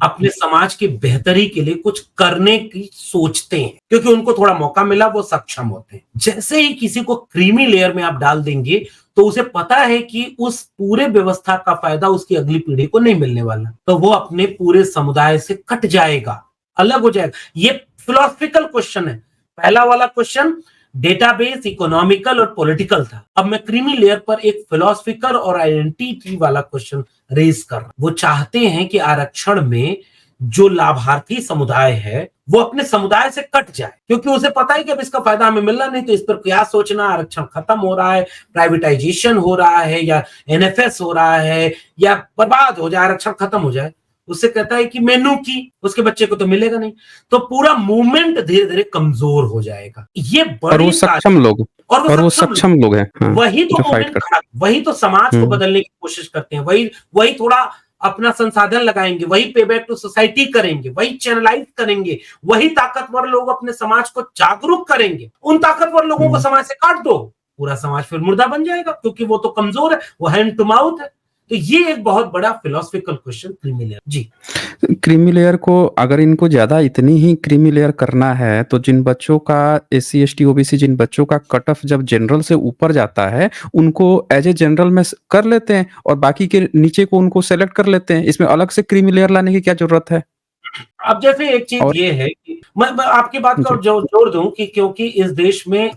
अपने समाज की बेहतरी के लिए कुछ करने की सोचते हैं, क्योंकि उनको थोड़ा मौका मिला, वो सक्षम होते हैं। जैसे ही किसी को क्रीमी लेयर में आप डाल देंगे तो उसे पता है कि उस पूरे व्यवस्था का फायदा उसकी अगली पीढ़ी को नहीं मिलने वाला, तो वो अपने पूरे समुदाय से कट जाएगा, अलग हो जाएगा। ये फिलोसफिकल क्वेश्चन है। पहला वाला क्वेश्चन डेटाबेस, इकोनॉमिकल और पॉलिटिकल था। अब मैं क्रीमी लेयर पर एक फिलोसफिकल और आइडेंटिटी वाला क्वेश्चन रेज कर रहा हूं। वो चाहते हैं कि आरक्षण में जो लाभार्थी समुदाय है वो अपने समुदाय से कट जाए, क्योंकि उसे पता है कि अब इसका फायदा हमें मिलना नहीं, तो इस पर क्या सोचना, आरक्षण खत्म हो रहा है, प्राइवेटाइजेशन हो रहा है या एनएफएस हो रहा है या बर्बाद हो जाए, आरक्षण खत्म हो जाए। उससे कहता है कि मेनू की उसके बच्चे को तो मिलेगा नहीं, तो पूरा मूवमेंट धीरे धीरे कमजोर हो जाएगा। ये और वो बड़ी सक्षम लोग और वो सक्षम लोग हैं, हाँ, वही तो जो फाइट मूवमेंट करते वही तो समाज को हैं। बदलने की कोशिश करते हैं, वही वही थोड़ा अपना संसाधन लगाएंगे, वही पे बैक टू सोसाइटी करेंगे, वही चैनलाइज करेंगे, वही ताकतवर लोग अपने समाज को जागरूक करेंगे। उन ताकतवर लोगों को समाज से काट दो, पूरा समाज फिर मुर्दा बन जाएगा, क्योंकि वो तो कमजोर है, वो हैंड टू माउथ है। तो ये एक बहुत बड़ा फिलोसफिकल क्वेश्चन क्रीमी लेयर। जी, क्रीमी लेयर को अगर इनको ज़्यादा इतनी ही क्रीमी लेयर करना है, तो जिन बच्चों का एससी, एसटी, ओबीसी, जिन बच्चों का कट ऑफ जब जनरल से ऊपर जाता है, उनको एज ए जनरल में कर लेते हैं और बाकी के नीचे को उनको सेलेक्ट कर लेते हैं। इसमें अलग से क्रीमी लेयर लाने की क्या ज़रूरत है? अब जैसे एक चीज और ये है कि मैं आपकी बात जी, का जोड़ दूं कि क्योंकि इस देश में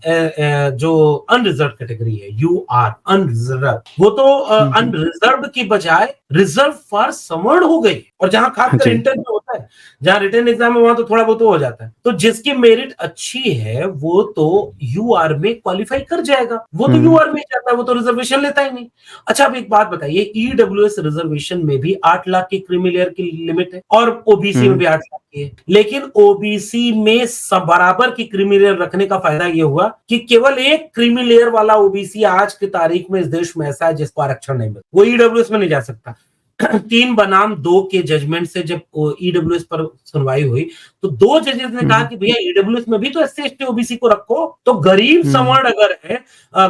जो अनरिजर्व कैटेगरी है, यू आर अनरिजर्व, वो तो अनरिजर्व की बजाय रिजर्व फॉर सवर्न हो गई। और जहां खासकर जी, इंटर में होता है, जहां रिटन एग्जाम में, वहां तो थोड़ा बहुत हो जाता है, तो जिसकी मेरिट अच्छी है वो तो यू आर में क्वालिफाई कर जाएगा, वो तो यू आर में जाता है, वो तो रिजर्वेशन लेता ही नहीं। अच्छा, अब एक बात बताइए, ईडब्ल्यूएस रिजर्वेशन में भी 8 लाख की क्रीमी लेयर की लिमिट है और ओबीसी में भी 8 लाख की है, लेकिन ओबीसी में सब बराबर की क्रीमी लेयर रखने का फायदा ये हुआ कि केवल एक क्रीमी लेयर वाला ओबीसी आज की तारीख में इस देश में ऐसा है जिसको आरक्षण नहीं मिलता, वो ईडब्ल्यूएस में नहीं जा सकता। 3 बनाम 2 के जजमेंट से जब ईडब्ल्यूएस पर सुनवाई हुई, तो 2 जजेस ने कहा कि भैया ईडब्ल्यूएस में भी तो एससी, एसटी, ओबीसी को रखो, तो गरीब सवर्ण अगर है,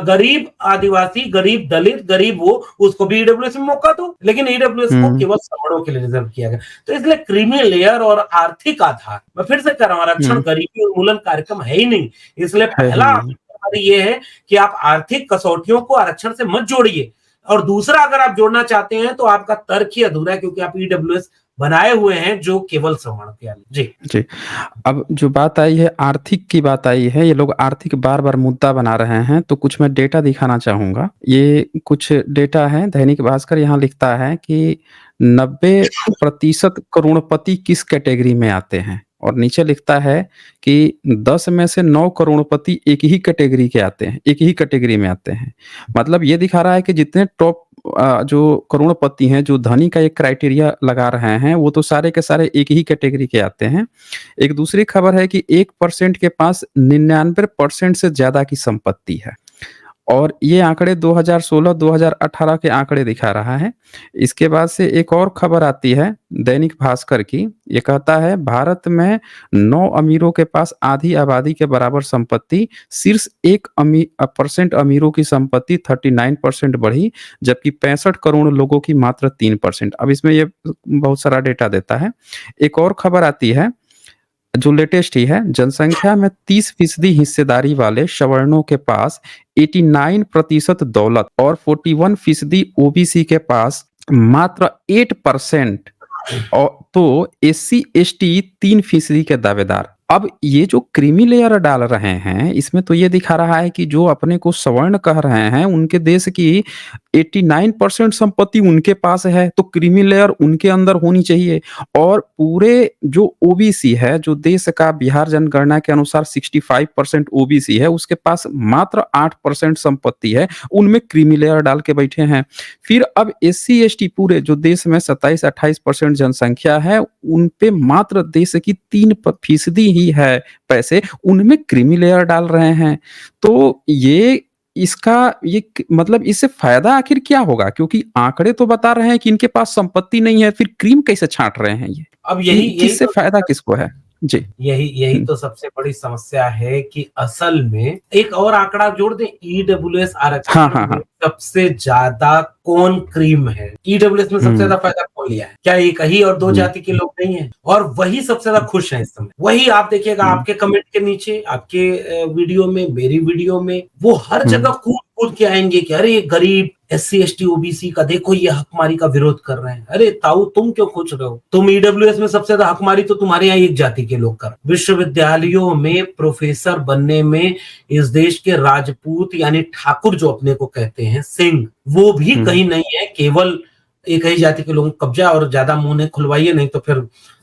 गरीब आदिवासी, गरीब दलित, गरीब वो, उसको भी ईडब्ल्यूएस में मौका दो, लेकिन ईडब्ल्यूएस को केवल सवर्णों के लिए रिजर्व किया गया। तो इसलिए क्रीमी लेयर और आर्थिक आधार, मैं फिर से कह रहा हूं, आरक्षण गरीबी उन्मूलन कार्यक्रम है ही नहीं, इसलिए है ही पहला नहीं। ये है कि आप आर्थिक कसौटियों को आरक्षण से मत जोड़िए, और दूसरा अगर आप जोड़ना चाहते हैं तो आपका तर्क ही अधूरा है, क्योंकि आप ईडब्ल्यूएस बनाए हुए हैं जो केवल सवर्ण के लिए। जी, जी। अब जो बात आई है, आर्थिक की बात आई है, ये लोग आर्थिक बार-बार मुद्दा बना रहे हैं, तो कुछ मैं डेटा दिखाना चाहूँगा। ये कुछ डेटा है, दैनिक भास्कर यहाँ लिखता है कि 90% करोड़पति किस कैटेगरी में आते हैं? और नीचे लिखता है कि 10 में से 9 करोड़पति एक ही कैटेगरी के आते हैं, एक ही कैटेगरी में आते हैं। मतलब ये दिखा रहा है कि जितने टॉप जो करोड़पति हैं, जो धनी का एक क्राइटेरिया लगा रहे हैं, वो तो सारे के सारे एक ही कैटेगरी के आते हैं। एक दूसरी खबर है कि 1% के पास 99% से ज़्यादा की संपत्ति है और ये आंकड़े 2016-2018 के आंकड़े दिखा रहा है। इसके बाद से एक और खबर आती है दैनिक भास्कर की। ये कहता है भारत में 9 अमीरों के पास आधी आबादी के बराबर संपत्ति, शीर्ष 1% अमीरों की संपत्ति 39% बढ़ी, जबकि 65 करोड़ लोगों की मात्र 3%। अब इसमें ये बहुत सारा डेटा देता है। एक और खबर आती है जो लेटेस्ट ही है, जनसंख्या में 30% हिस्सेदारी वाले सवर्णों के पास 89% दौलत और 41% ओबीसी के पास मात्र 8% और तो एससी एसटी 3% के दावेदार। अब ये जो क्रीमी लेयर डाल रहे हैं, इसमें तो ये दिखा रहा है कि जो अपने को सवर्ण कह रहे हैं, उनके देश की 89% संपत्ति उनके पास है, तो क्रीमी लेयर उनके अंदर होनी चाहिए। और पूरे जो ओबीसी है, जो देश का बिहार जनगणना के अनुसार 65% ओबीसी है, उसके पास मात्र 8% संपत्ति है, उनमें क्रीमी लेयर डाल के बैठे हैं। फिर अब एससी एसटी पूरे जो देश में 27-28% जनसंख्या है, उन पे मात्र देश की 3% ही है पैसे, उनमें क्रीमी लेयर डाल रहे हैं। तो ये इसका ये मतलब इससे फायदा आखिर क्या होगा? क्योंकि आंकड़े तो बता रहे हैं कि इनके पास संपत्ति नहीं है, फिर क्रीम कैसे छाँट रहे हैं ये? अब यही यही किससे तो फायदा किसको है? जी। यही यही हुँ। तो सबसे बड़ी समस्या है कि असल में एक और आंकड़ा जोड़ दें, ईडब्ल्यूएस हाँ, आरक्षण हाँ, में हाँ। सबसे ज्यादा कौन क्रीम है? ईडब्ल्यूएस में सबसे हुँ, ज्यादा फायदा कौन लिया है? क्या एक ही और दो हुँ, जाति के लोग नहीं है? और वही सबसे ज्यादा हुँ, खुश हैं इस समय। वही आप देखिएगा हुँ, आपके कमेंट के नीचे, आपके वीडियो में, मेरी वीडियो में, वो हर जगह हुँ, कूद कूद के आएंगे कि अरे ये गरीब एससी एसटी ओबीसी का देखो ये हकमारी का विरोध कर रहे हैं। अरे ताऊ तुम क्यों खुश रहो? तुम ईडब्ल्यूएस में सबसे ज्यादा हकमारी तो तुम्हारे यहाँ एक जाति के लोग कर रहे हैं। विश्वविद्यालयों में प्रोफेसर बनने में इस देश के राजपूत यानी ठाकुर जो अपने को कहते हैं सिंह, वो भी हुँ। कहीं नहीं है, केवल एक ही जाति के लोगों को कब्जा। और ज्यादा मुंह नहीं खुलवाइए नहीं तो फिर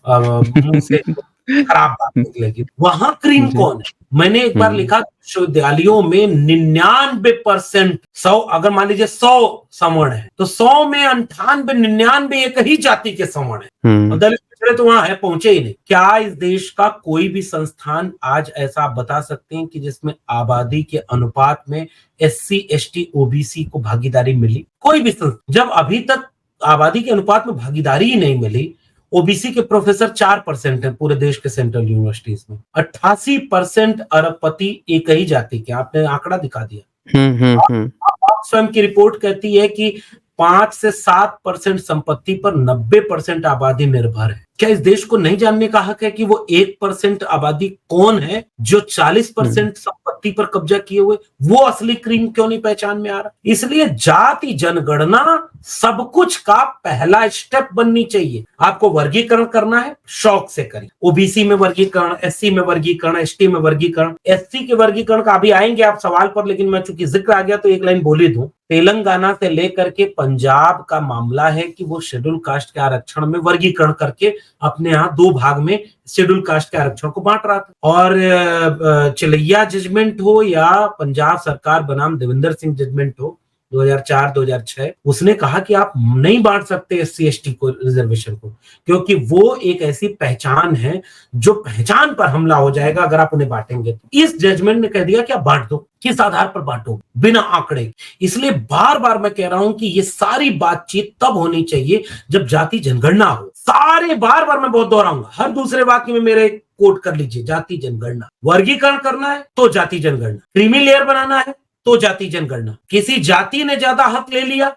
मुंह से खराब बात निकलेगी। वहां क्रीम जी। कौन है? मैंने एक बार हुँ, लिखा विश्वविद्यालयों में 99% 100 अगर मान लीजिए 100 सवर्ण है तो 100 में 98 99 एक ही जाति के सवर्ण है और हुँ, दलित पिछड़े तो वहां है, पहुंचे ही नहीं। क्या इस देश का कोई भी संस्थान आज ऐसा आप बता सकते हैं कि जिसमें आबादी के अनुपात में एससी एसटी ओबीसी को भागीदारी मिली? कोई भी संस्थान जब अभी तक आबादी के अनुपात में भागीदारी ही नहीं मिली। ओबीसी के प्रोफेसर 4% है पूरे देश के सेंट्रल यूनिवर्सिटीज में। 88% अरबपति एक ही जाति के, आपने आंकड़ा दिखा दिया। हुँ, हुँ, हुँ। ऑक्सफैम की रिपोर्ट कहती है कि 5 से 7% संपत्ति पर 90% आबादी निर्भर है। क्या इस देश को नहीं जानने का हक है कि वो 1% आबादी कौन है जो हुँ, 40% संपत्ति पर कब्जा किए हुए? वो असली क्रीम क्यों नहीं पहचान में आ रहा? इसलिए जाति जनगणना सब कुछ का पहला स्टेप बननी चाहिए। आपको वर्गीकरण करना है, शौक से करिए। ओबीसी में वर्गीकरण, एससी में वर्गीकरण, एसटी में वर्गीकरण। एससी के वर्गीकरण का अभी आएंगे आप सवाल पर, लेकिन मैं चूंकि जिक्र आ गया तो एक लाइन बोल ही दूं। तेलंगाना से लेकर के पंजाब का मामला है कि वो शेड्यूल कास्ट के आरक्षण में वर्गीकरण करके अपने यहाँ 2 भाग में शेड्यूल कास्ट के आरक्षण को बांट रहा था। और चिलैया जजमेंट हो या पंजाब सरकार बनाम देवेंद्र सिंह जजमेंट हो 2004-2006, उसने कहा कि आप नहीं बांट सकते एससी एसटी को रिजर्वेशन को, क्योंकि वो एक ऐसी पहचान है जो पहचान पर हमला हो जाएगा अगर आप उन्हें बांटेंगे तो। इस जजमेंट ने कह दिया कि आप बांट दो, किस आधार पर बांटो? बिना आंकड़े। इसलिए बार बार मैं कह रहा हूं कि ये सारी बातचीत तब होनी चाहिए जब जाति जनगणना हो। सारे बार बार मैं बहुत दोहराऊंगा, हर दूसरे वाक्य में मेरे कोट कर लीजिए, जाति जनगणना। वर्गीकरण करना है तो जाति जनगणना, क्रीमी लेयर बनाना है तो जाति जनगणना। किसी जाति ने ज्यादा हक ले लिया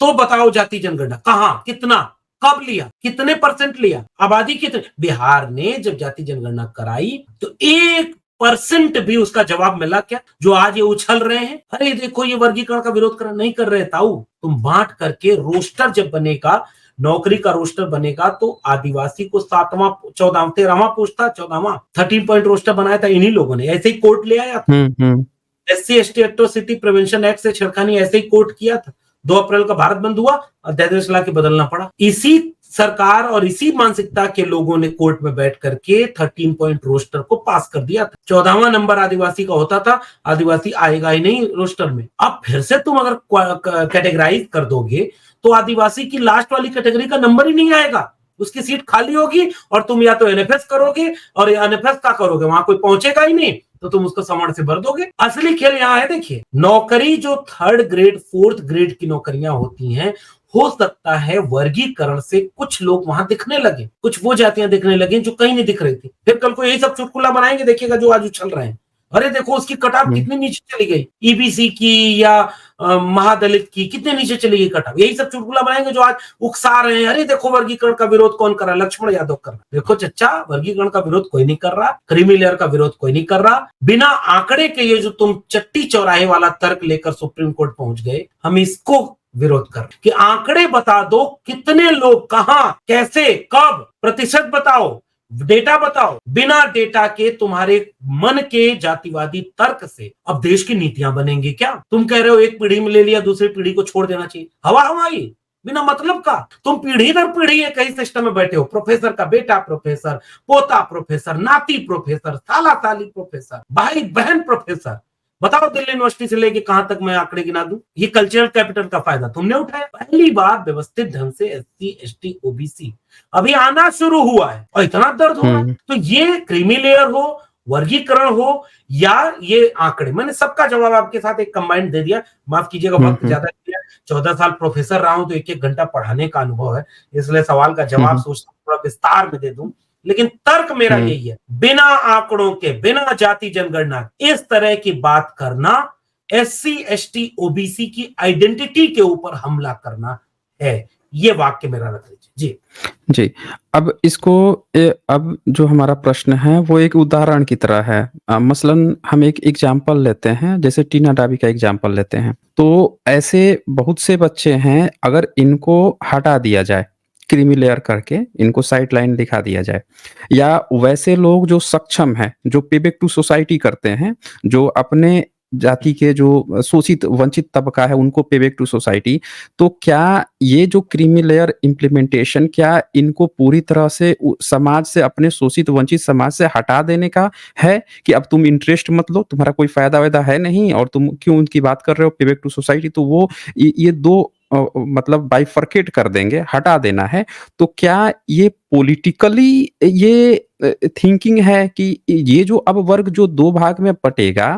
तो बताओ जाति जनगणना। कहां, कितना, कब लिया, कितने परसेंट लिया, आबादी कितने? बिहार ने जब जाति जनगणना कराई तो 1% भी उसका जवाब मिला क्या? जो आज ये उछल रहे हैं अरे देखो ये वर्गीकरण का विरोध कर नहीं कर रहे ताऊ। तुम बांट करके रोस्टर जब बनेगा, नौकरी का रोस्टर बनेगा तो आदिवासी को 7वां 14वां 13वां पोस्ट था, 14वां 13 पॉइंट रोस्टर बनाया था इन्हीं लोगों ने, ऐसे ही कोर्ट ले आया था। हुँ, हुँ। SC ST atrocity prevention act से छेड़खानी ऐसे ही कोर्ट किया था। 2 अप्रैल का भारत बंद हुआ, अध्यादेश ला के बदलना पड़ा। इसी सरकार और इसी मानसिकता के लोगों ने कोर्ट में बैठ करके 13 पॉइंट रोस्टर को पास कर दिया था। 14वां नंबर आदिवासी का होता था, आदिवासी आएगा ही नहीं रोस्टर में। अब फिर से तुम अगर कैटेगराइज कर दोगे तो आदिवासी की लास्ट वाली कैटेगरी का नंबर ही नहीं आएगा, उसकी सीट खाली होगी और तुम या तो एनएफएस करोगे, और एनएफएस का करोगे वहां कोई पहुंचेगा ही नहीं तो तुम उसको सवर्ण से भर दोगे। असली खेल यहां है। देखिए, नौकरी जो 3rd ग्रेड 4th ग्रेड की नौकरियां होती हैं, हो सकता है वर्गीकरण से कुछ लोग वहां दिखने लगे, कुछ वो जातियां दिखने लगी जो कहीं नहीं दिख रही थी। फिर कल को यही सब चुटकुला बनाएंगे, देखिएगा जो आज उछल रहे हैं, अरे देखो उसकी कटाव हुँ, कितनी नीचे चली गई, ईबीसी की या महादलित की कितने नीचे चली गई कटाव। यही सब चुटकुला बनाएंगे जो आज उकसा रहे हैं, अरे देखो वर्गीकरण का विरोध कौन कर रहा है, लक्ष्मण यादव कर रहा है। देखो चच्चा, वर्गीकरण का विरोध कोई नहीं कर रहा, क्रीमी लेयर का विरोध कोई नहीं कर रहा। बिना आंकड़े के ये जो तुम चट्टी चौराहे वाला तर्क लेकर सुप्रीम कोर्ट पहुंच गए, हम इसको विरोध कर कि आंकड़े बता दो, कितने लोग, कहां, कैसे, कब, प्रतिशत बताओ, डेटा बताओ। बिना डेटा के तुम्हारे मन के जातिवादी तर्क से अब देश की नीतियां बनेंगी क्या? तुम कह रहे हो एक पीढ़ी में ले लिया, दूसरी पीढ़ी को छोड़ देना चाहिए, हवा हवाई बिना मतलब का। तुम पीढ़ी दर पीढ़ी एक ही सिस्टम में बैठे हो, प्रोफेसर का बेटा प्रोफेसर, पोता प्रोफेसर, नाती प्रोफेसर, साला साली प्रोफेसर, भाई बहन प्रोफेसर। बताओ दिल्ली यूनिवर्सिटी से लेके कहां तक मैं आंकड़े गिना दूं? ये कल्चरल कैपिटल का फायदा तुमने उठाया। पहली बार व्यवस्थित ढंग से एससी एसटी ओबीसी अभी आना शुरू हुआ है और इतना दर्द हो रहा है। हुँ, तो ये क्रीमी लेयर हो, वर्गीकरण हो या ये आंकड़े। मैंने सबका जवाब आपके साथ एक कंबाइंड दे दिया, माफ कीजिएगा वक्त ज्यादा लिया। 14 साल प्रोफेसर रहा हूं तो एक घंटा पढ़ाने का अनुभव है, इसलिए सवाल का जवाब सोचता हूं थोड़ा विस्तार में दे दूं। लेकिन तर्क मेरा यही है, बिना आंकड़ों के, बिना जाति जनगणना इस तरह की बात करना SC ST OBC की आइडेंटिटी के ऊपर हमला करना है। ये वाक्य मेरा रख लीजिए। जी जी, अब इसको अब जो हमारा प्रश्न है वो एक उदाहरण की तरह है। मसलन हम एक एग्जाम्पल लेते हैं, जैसे टीना डाबी का एग्जाम्पल लेते हैं। तो ऐसे बहुत से बच्चे हैं, अगर इनको हटा दिया जाए क्रीमी लेयर करके, इनको साइड लाइन दिखा दिया जाए, या वैसे लोग जो सक्षम हैं, जो पे बैक टू सोसाइटी करते हैं, जो अपने जाति के जो शोषित वंचित तबका है उनको पे बैक टू सोसाइटी, तो क्या ये जो क्रीमी लेयर इम्प्लीमेंटेशन, क्या इनको पूरी तरह से समाज से, अपने शोषित वंचित समाज से हटा देने का है कि अब तुम इंटरेस्ट मत लो, तुम्हारा कोई फायदा वायदा है नहीं और तुम क्यों उनकी बात कर रहे हो पे बैक टू सोसाइटी? तो वो ये दो मतलब बाइफरकेट कर देंगे, हटा देना है। तो क्या ये पॉलिटिकली ये थिंकिंग है कि ये जो अब वर्ग जो 2 भाग में बटेगा,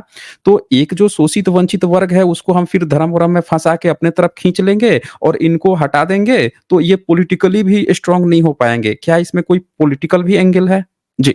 तो एक जो शोषित वंचित वर्ग है उसको हम फिर धर्म वर्म में फंसा के अपने तरफ खींच लेंगे और इनको हटा देंगे, तो ये पॉलिटिकली भी स्ट्रांग नहीं हो पाएंगे? क्या इसमें कोई पॉलिटिकल भी एंगल है? जी।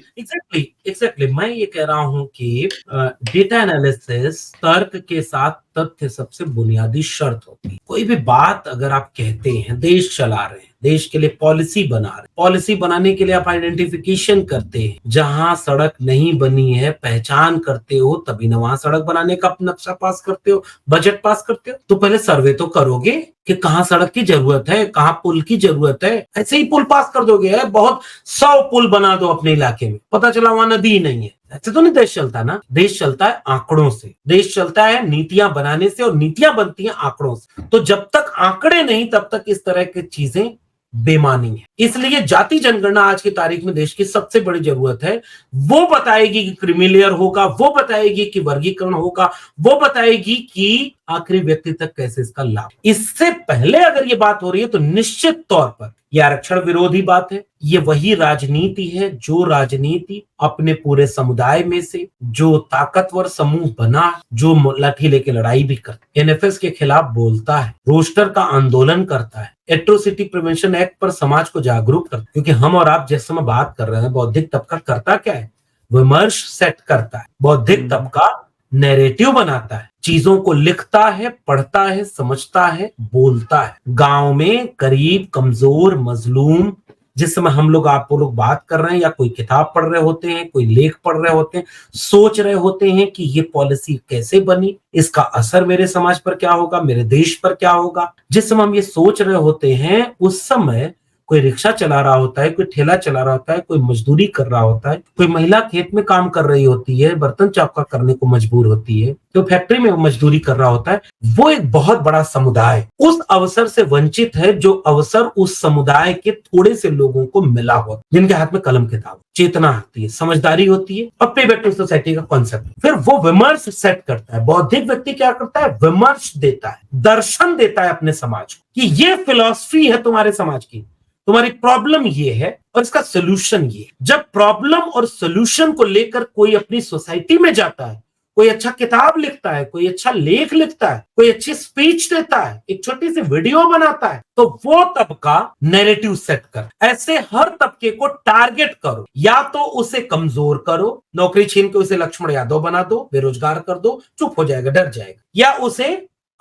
एग्जैक्टली मैं ये कह रहा हूं कि डेटा एनालिसिस तर्क के साथ तथ्य सबसे बुनियादी शर्त होती है। कोई भी बात अगर आप कहते हैं, देश चला रहे हैं, देश के लिए पॉलिसी बना रहे हैं, पॉलिसी बनाने के लिए आप आइडेंटिफिकेशन करते हैं, जहां सड़क नहीं बनी है पहचान करते हो, तभी ना वहां सड़क बनाने का नक्शा पास करते हो, बजट पास करते हो। तो पहले सर्वे तो करोगे कि कहाँ सड़क की जरूरत है, कहाँ पुल की जरूरत है। ऐसे ही पुल पास कर दोगे, है बहुत 100 पुल बना दो अपने इलाके में, पता चला वहां नदी ही नहीं है। ऐसे तो नहीं देश चलता ना। देश चलता है आंकड़ों से, देश चलता है नीतियां बनाने से, और नीतियां बनती हैं आंकड़ों से। तो जब तक आंकड़े नहीं तब तक इस तरह की चीजें बेमानी है। इसलिए जाति जनगणना आज की तारीख में देश की सबसे बड़ी जरूरत है। वो बताएगी कि क्रीमी लेयर होगा, वो बताएगी कि वर्गीकरण होगा, वो बताएगी कि आखिरी व्यक्ति तक कैसे इसका लाभ। इससे पहले अगर ये बात हो रही है तो निश्चित तौर पर यह आरक्षण विरोधी बात है। ये वही राजनीति है जो राजनीति अपने पूरे समुदाय में से जो ताकतवर समूह बना, जो लाठी लेके लड़ाई भी करता, NFS के खिलाफ बोलता है, रोस्टर का आंदोलन करता है, एट्रोसिटी प्रिवेंशन एक्ट पर समाज को जागरूक करता है। क्योंकि हम और आप जिस समय बात कर रहे हैं, बौद्धिक तबका करता क्या है? विमर्श सेट करता है। बौद्धिक तबका नैरेटिव बनाता है, चीजों को लिखता है, पढ़ता है, समझता है, बोलता है। गांव में गरीब, कमजोर, मजलूम, जिस समय हम लोग आप लोग बात कर रहे हैं या कोई किताब पढ़ रहे होते हैं, कोई लेख पढ़ रहे होते हैं, सोच रहे होते हैं कि ये पॉलिसी कैसे बनी, इसका असर मेरे समाज पर क्या होगा, मेरे देश पर क्या होगा। जिस समय हम ये सोच रहे होते हैं उस समय कोई रिक्शा चला रहा होता है, कोई ठेला चला रहा होता है, कोई मजदूरी कर रहा होता है, कोई महिला खेत में काम कर रही होती है, बर्तन चौका करने को मजबूर होती है, तो फैक्ट्री में मजदूरी कर रहा होता है। वो एक बहुत बड़ा समुदाय उस अवसर से वंचित है जो अवसर उस समुदाय के थोड़े से लोगों को मिला हो, जिनके हाथ में कलम किताब, चेतना आती है, समझदारी होती है और पे बैक टू सोसाइटी का कॉन्सेप्ट। फिर वो विमर्श सेट करता है। बौद्धिक व्यक्ति क्या करता है? विमर्श देता है, दर्शन देता है अपने समाज को कि ये फिलॉसफी है तुम्हारे समाज की, तुम्हारी प्रॉब्लम ये है और इसका सोल्यूशन ये है। जब प्रॉब्लम और सोल्यूशन को लेकर कोई अपनी सोसाइटी में जाता है, कोई अच्छा किताब लिखता है, कोई अच्छा लेख लिखता है, कोई अच्छी स्पीच देता है, एक छोटी सी वीडियो बनाता है, तो वो तबका नैरेटिव सेट कर। ऐसे हर तबके को टारगेट करो, या तो उसे कमजोर करो, नौकरी छीन के उसे लक्ष्मण यादव बना दो, बेरोजगार कर दो, चुप हो जाएगा, डर जाएगा, या उसे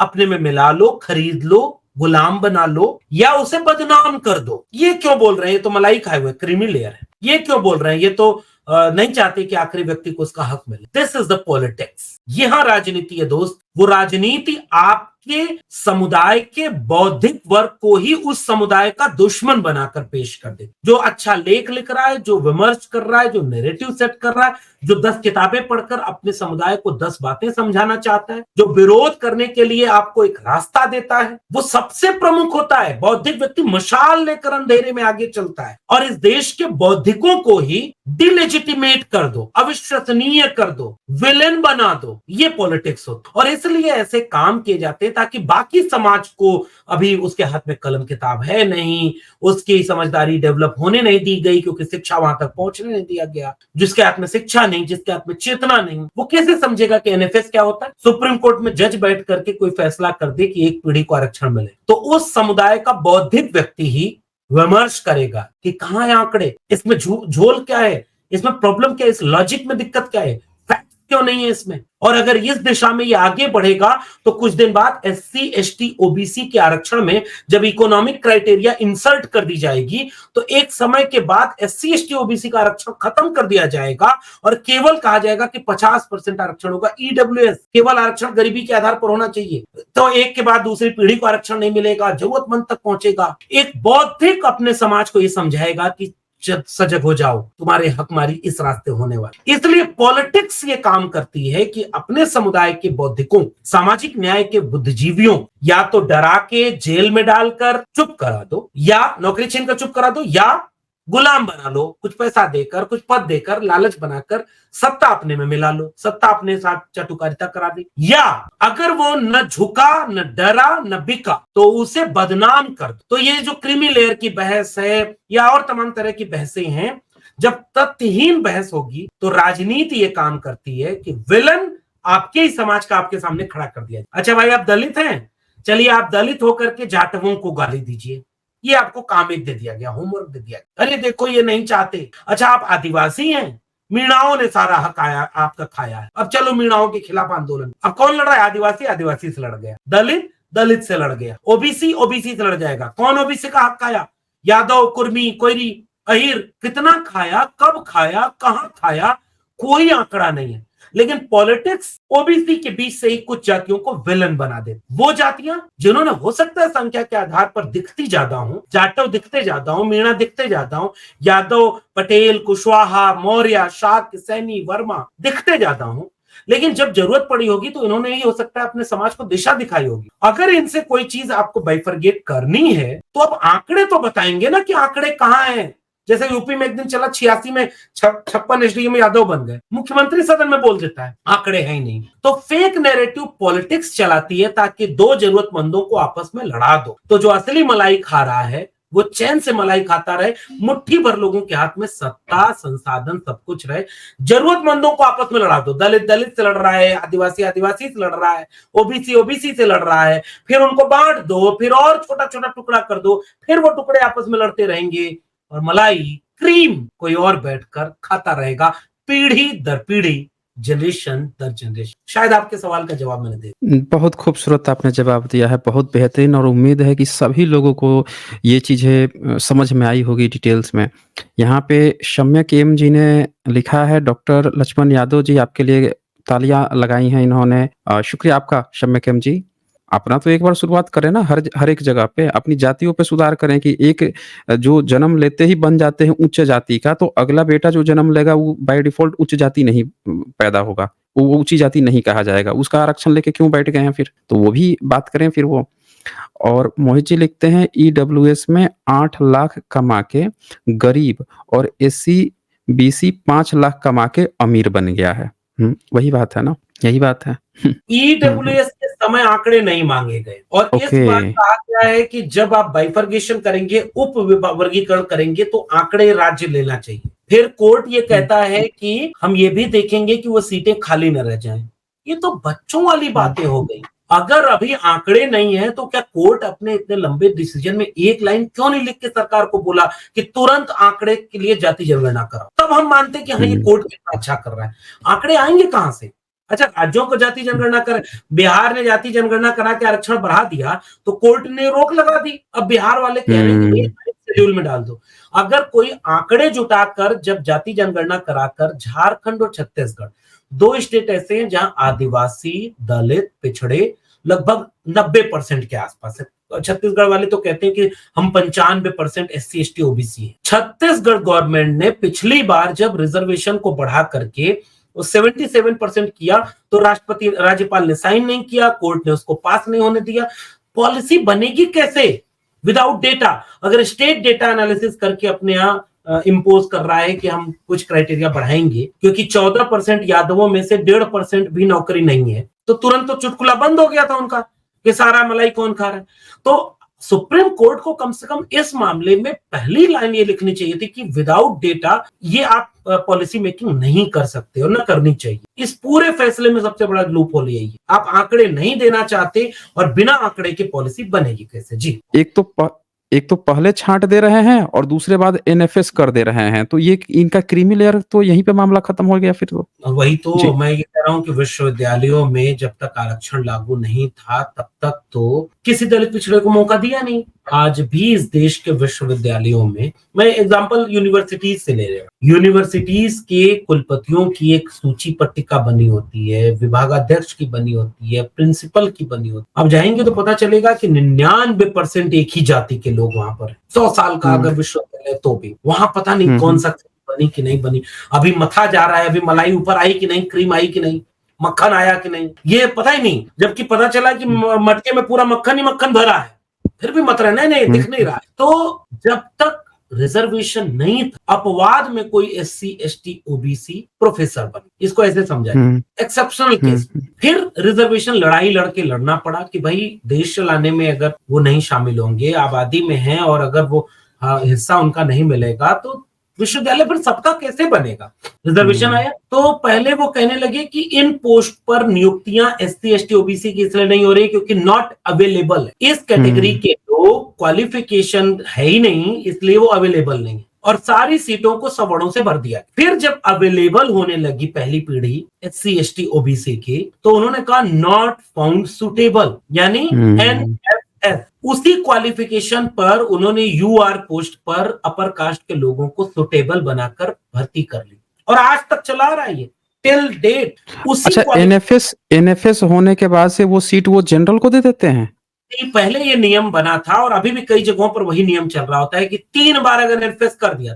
अपने में मिला लो, खरीद लो, गुलाम बना लो, या उसे बदनाम कर दो। ये क्यों बोल रहे हैं? ये तो मलाई खाए हुए क्रीमी लेयर है। ये क्यों बोल रहे हैं? ये तो नहीं चाहते कि आखिरी व्यक्ति को उसका हक मिले। This is the politics. यहां राजनीति है दोस्त। वो राजनीति आपके समुदाय के बौद्धिक वर्ग को ही उस समुदाय का दुश्मन बनाकर पेश कर दे। जो अच्छा लेख लिख रहा है, जो विमर्श कर रहा है, जो नैरेटिव सेट कर रहा है, जो 10 किताबें पढ़कर अपने समुदाय को 10 बातें समझाना चाहता है, जो विरोध करने के लिए आपको एक रास्ता देता है, वो सबसे प्रमुख होता है। बौद्धिक व्यक्ति मशाल लेकर अंधेरे में आगे चलता है और इस देश के बौद्धिकों को ही डिलेजिटिमेट कर दो, अविश्वसनीय कर दो, विलेन बना दो। ये पॉलिटिक्स होती। और इसलिए ऐसे काम किए जाते ताकि बाकी समाज को, अभी उसके हाथ में कलम किताब है नहीं, उसकी समझदारी डेवलप होने नहीं दी गई क्योंकि शिक्षा वहां तक पहुंचने नहीं दिया गया। जिसके हाथ में शिक्षा नहीं, जिसके हाथ में चेतना नहीं, वो कैसे समझेगा कि एनएफएस क्या होता है? सुप्रीम कोर्ट में जज बैठ करके कोई फैसला कर दे कि एक पीढ़ी को आरक्षण मिले, तो उस समुदाय का बौद्धिक व्यक्ति ही विमर्श करेगा कि कहां है आंकड़े, इसमें झोल क्या है, इसमें प्रॉब्लम क्या है, इस लॉजिक में दिक्कत क्या है, फैक्ट क्यों नहीं है इसमें। और अगर इस दिशा में ये आगे बढ़ेगा तो कुछ दिन बाद एससी एसटी ओबीसी के आरक्षण में जब इकोनॉमिक क्राइटेरिया इंसर्ट कर दी जाएगी तो एक समय के बाद एससी एसटी ओबीसी का आरक्षण खत्म कर दिया जाएगा और केवल कहा जाएगा कि 50% आरक्षण होगा। ईडब्ल्यूएस केवल आरक्षण गरीबी के आधार पर होना चाहिए, तो एक के बाद दूसरी पीढ़ी को आरक्षण नहीं मिलेगा, जरूरतमंद तक पहुंचेगा। एक बौद्धिक अपने समाज को यह समझाएगा कि सजग हो जाओ, तुम्हारे हकमारी इस रास्ते होने वाली। इसलिए पॉलिटिक्स ये काम करती है कि अपने समुदाय के बौद्धिकों, सामाजिक न्याय के बुद्धिजीवियों या तो डरा के जेल में डालकर चुप करा दो, या नौकरी छीन कर चुप करा दो, या गुलाम बना लो, कुछ पैसा देकर, कुछ पद देकर, लालच बनाकर सत्ता अपने में मिला लो, सत्ता अपने साथ चाटुकारिता करा दे, या अगर वो न झुका, न डरा, न बिका तो उसे बदनाम कर दो। तो ये जो क्रीमी लेयर की बहस है या और तमाम तरह की बहसें हैं, जब तथ्यहीन बहस होगी तो राजनीति ये काम करती है कि विलन आपके ही समाज का आपके सामने खड़ा कर दिया। अच्छा भाई, आप दलित हैं, चलिए आप दलित होकर के जाटवों को गाली दीजिए, ये आपको काम एक दे दिया गया, होमवर्क दे दिया गया। अरे देखो ये नहीं चाहते। अच्छा आप आदिवासी हैं, मीणाओं ने सारा हक आया आपका खाया है, अब चलो मीणाओं के खिलाफ आंदोलन। अब कौन लड़ रहा है? आदिवासी आदिवासी से लड़ गया, दलित दलित से लड़ गया, ओबीसी ओबीसी से लड़ जाएगा। कौन ओबीसी का हक खाया? यादव, कुर्मी, कोयरी, अहिर। कितना खाया, कब खाया, कहां खाया, कोई आंकड़ा नहीं है। लेकिन पॉलिटिक्स ओबीसी के बीच से ही कुछ जातियों को विलन बना दे। वो जातियां जिन्होंने हो सकता है संख्या के आधार पर दिखती ज्यादा हूं, जाटव दिखते ज्यादा हूं, मीणा दिखते ज्यादा हूं, यादव, पटेल, कुशवाहा, मौर्य, शाक्य, सैनी, वर्मा दिखते ज्यादा हूं, लेकिन जब जरूरत पड़ी होगी तो इन्होंने ही हो सकता है अपने समाज को दिशा दिखाई होगी। अगर इनसे कोई चीज आपको बाइफरगेट करनी है तो अब आंकड़े तो बताएंगे ना कि आंकड़े कहां हैं। जैसे यूपी में एक दिन चला 86 में 56 एसडीएम यादव बन गए, मुख्यमंत्री सदन में बोल देता है आंकड़े हैं ही नहीं। तो फेक नैरेटिव पॉलिटिक्स चलाती है ताकि दो जरूरतमंदों को आपस में लड़ा दो। तो जो असली मलाई खा रहा है वो चैन से मलाई खाता रहे, मुट्ठी भर लोगों के हाथ में सत्ता, संसाधन, सब कुछ रहे। जरूरतमंदों को आपस में लड़ा दो। दलित दलित से लड़ रहा है, आदिवासी आदिवासी से लड़ रहा है, ओबीसी ओबीसी से लड़ रहा है, फिर उनको बांट दो, फिर और छोटा छोटा टुकड़ा कर दो, फिर वो टुकड़े आपस में लड़ते रहेंगे और मलाई क्रीम कोई और बैठकर खाता रहेगा, पीढ़ी दर पीढ़ी, जनरेशन दर जनरेशन। शायद आपके सवाल का जवाब मैंने दिया। बहुत खूबसूरत आपने जवाब दिया है, बहुत बेहतरीन, और उम्मीद है कि सभी लोगों को ये चीज़ें समझ में आई होगी डिटेल्स में। यहाँ पे शम्या केम जी ने लिखा है, डॉक्टर लक्ष्मण यादव जी आपके लिए तालियां लगाई हैं इन्होंने। शुक्रिया आपका शम्या केम जी। अपना तो एक बार शुरुआत करें ना, हर एक जगह पे अपनी जातियों पे सुधार करें कि एक जो जन्म लेते ही बन जाते हैं उच्च जाति का, तो अगला बेटा जो जन्म लेगा वो बाय डिफॉल्ट उच्च जाति नहीं पैदा होगा, वो ऊंची जाति नहीं कहा जाएगा। उसका आरक्षण लेके क्यों बैठ गए हैं फिर? तो वो भी बात करें फिर वो। और मोहित जी लिखते हैं, ईडब्ल्यूएस में 8 लाख कमा के गरीब और एससी बीसी 5 लाख कमा के अमीर बन गया है। वही बात है ना, यही बात है। ईडब्ल्यूएस के समय आंकड़े नहीं मांगे गए और इस बार कहा गया है कि जब आप बाइफरगेशन करेंगे, उप वर्गीकरण करेंगे तो आंकड़े राज्य लेना चाहिए। फिर कोर्ट ये कहता है कि हम ये भी देखेंगे कि वो सीटें खाली न रह जाएं। ये तो बच्चों वाली बातें हो गई। अगर अभी आंकड़े नहीं है तो क्या कोर्ट अपने इतने लंबे डिसीजन में एक लाइन क्यों नहीं लिख के सरकार को बोला कि तुरंत आंकड़े के लिए जाति जनगणना कराओ? तब हम मानते कि हाँ ये कोर्ट कितना अच्छा कर रहा है। आंकड़े आएंगे कहां से? अच्छा, राज्यों को जाति जनगणना कर, बिहार ने जाति जनगणना करा के आरक्षण बढ़ा दिया तो कोर्ट ने रोक लगा दी। अब बिहार वाले कह रहे हैं कि शेड्यूल में डाल दो। अगर कोई आंकड़े जुटाकर जब जाति जनगणना कराकर, झारखंड और छत्तीसगढ़ 2 स्टेट ऐसे हैं जहां आदिवासी, दलित, पिछड़े लगभग 90% के आसपास है। छत्तीसगढ़ वाले तो कहते हैं कि हम 95% एससी एसटी ओबीसी है। छत्तीसगढ़ गवर्नमेंट ने पिछली बार जब रिजर्वेशन को बढ़ा करके वो 77% किया तो राष्ट्रपति राज्यपाल ने साइन नहीं किया, कोर्ट ने उसको पास नहीं होने दिया। पॉलिसी बनेगी कैसे विदाउट डेटा? अगर स्टेट डेटा एनालिसिस करके अपने यहाँ इम्पोज कर रहा है कि हम कुछ क्राइटेरिया बढ़ाएंगे क्योंकि 14% यादवों में से 1.5% भी नौकरी नहीं है, तो तुरंत तो चुटकुला बंद हो गया था उनका कि सारा मलाई कौन खा रहा है। तो सुप्रीम कोर्ट को कम से कम इस मामले में पहली लाइन ये लिखनी चाहिए थी कि विदाउट डेटा ये आप पॉलिसी मेकिंग नहीं कर सकते और ना करनी चाहिए। इस पूरे फैसले में सबसे बड़ा लूप होल यही है, आप आंकड़े नहीं देना चाहते और बिना आंकड़े की पॉलिसी बनेगी कैसे? जी, एक तो पहले छांट दे रहे हैं और दूसरे बाद एनएफएस कर दे रहे हैं, तो ये इनका क्रीमी लेयर तो यहीं पे मामला खत्म हो गया फिर तो। वही तो जी। मैं ये कह रहा हूँ कि विश्वविद्यालयों में जब तक आरक्षण लागू नहीं था तब तक तो किसी दलित पिछड़े को मौका दिया नहीं। आज भी इस देश के विश्वविद्यालयों में, मैं एग्जांपल यूनिवर्सिटीज से ले रहा हूँ, यूनिवर्सिटीज के कुलपतियों की एक सूची पट्टिका बनी होती है, विभागाध्यक्ष की बनी होती है, प्रिंसिपल की बनी होती है। अब जाएंगे तो पता चलेगा कि 99% एक ही जाति के लोग वहां पर, 100 साल का अगर विश्वविद्यालय तो भी वहां पता नहीं कौन सा बनी कि नहीं बनी, अभी मथा जा रहा है, अभी मलाई ऊपर आई कि नहीं, क्रीम आई कि नहीं, मक्खन आया कि नहीं, ये पता ही नहीं। जबकि पता चला कि मटके में पूरा मक्खन ही मक्खन भरा है, फिर भी मत रहे, नहीं दिख नहीं रहा है। तो जब तक रिजर्वेशन नहीं था, अपवाद में कोई SC ST OBC प्रोफेसर बने, इसको ऐसे समझाइए, एक्सेप्शनल केस। फिर रिजर्वेशन लड़ाई लड़के लड़ना पड़ा कि भाई देश चलाने में अगर वो नहीं शामिल होंगे, आबादी में हैं और अगर वो हिस्सा उनका नहीं मिलेगा तो विश्वविद्यालय फिर सबका कैसे बनेगा? रिजर्वेशन आया तो पहले वो कहने लगे कि इन पोस्ट पर नियुक्तियां SC ST OBC की इसलिए नहीं हो रही क्योंकि नॉट अवेलेबल है, इस कैटेगरी के लोग क्वालिफिकेशन है ही नहीं, इसलिए वो अवेलेबल नहीं है और सारी सीटों को सवर्णों से भर दिया। फिर जब अवेलेबल होने लगी पहली पीढ़ी SC ST OBC की, तो उन्होंने कहा नॉट फाउंड सुटेबल, यानी NFS, उसी क्वालिफिकेशन पर उन्होंने UR पोस्ट पर अपर कास्ट के लोगों को सुटेबल बनाकर भर्ती कर ली और आज तक चला रहा है ये टिल डेट। अच्छा, एनएफएस होने के बाद से वो सीट वो जनरल को दे देते हैं? पहले ये नियम बना था और अभी भी कई जगहों पर वही नियम चल रहा होता है कि 3 बार अगर एनएफएस कर दिया,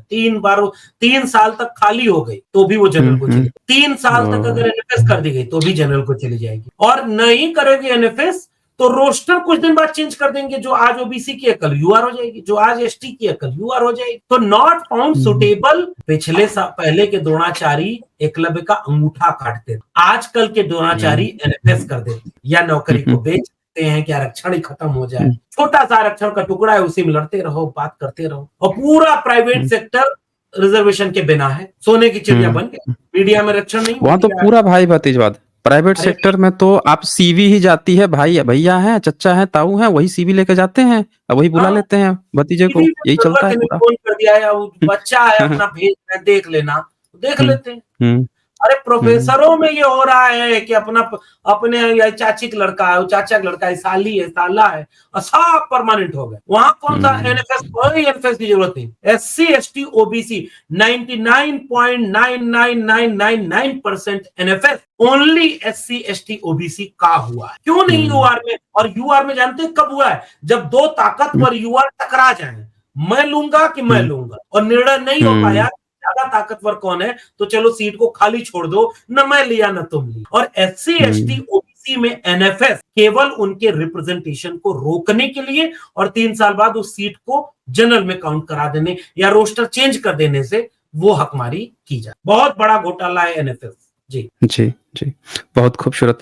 3 साल तक खाली हो गई तो भी वो जनरल को चली, 3 साल तक अगर एनएफएस कर दी गई तो भी जनरल को चली जाएगी, और नहीं करेगी एनएफएस तो रोस्टर कुछ दिन बाद चेंज कर देंगे, जो आज ओबीसी की है कल यूआर हो जाएगी, जो आज एसटी की है कल यूआर हो जाएगी। तो नॉट फाउंड सुटेबल पहले के द्रोणाचारी एकलव्य का अंगूठा काटते थे, आजकल के द्रोणाचारी एनएफएस कर देते या नौकरी को बेच हैं कि आरक्षण ही खत्म हो जाए, छोटा सा आरक्षण का टुकड़ा है, उसी में लड़ते रहो, बात करते रहो, और पूरा प्राइवेट सेक्टर रिजर्वेशन के बिना है, सोने की चिड़िया बन गए, मीडिया में रक्षण नहीं, वहां तो पूरा भाई भतीजवाद। प्राइवेट सेक्टर में तो आप सीवी ही जाती है, भाई भैया है, चच्चा है, ताऊ है, वही सीवी लेके जाते हैं, वही बुला लेते हैं भतीजे को, यही चलता है पूरा। फोन कर दिया या बच्चा है अपना भेज देख लेना, देख लेते हैं। अरे प्रोफेसरों में ये हो रहा है कि अपने चाची का लड़का है, चाचा का लड़का है, साली है, साला है, और सब परमानेंट हो गए। वहां कौन सा एनएफएस, कोई एनएफएस की जरूरत नहीं। SC ST OBC 99.99999% NFS only SC ST OBC का हुआ है। क्यों नहीं यूआर में? और यूआर में जानते हैं कब हुआ है? जब दो ताकतवर यूआर टकरा जाए, मैं लूंगा कि मैं लूंगा, और निर्णय नहीं हो पाया ज्यादा ताकतवर कौन है, तो चलो सीट को खाली छोड़ दो, न मैं लिया न तुम ली। और एससी एसटी ओबीसी में एनएफएस केवल उनके रिप्रेजेंटेशन को रोकने के लिए और 3 साल बाद उस सीट को जनरल में काउंट करा देने या रोस्टर चेंज कर देने से वो हकमारी की जाए। बहुत बड़ा घोटाला है एनएफएस। जी जी जी, बहुत खूबसूरत।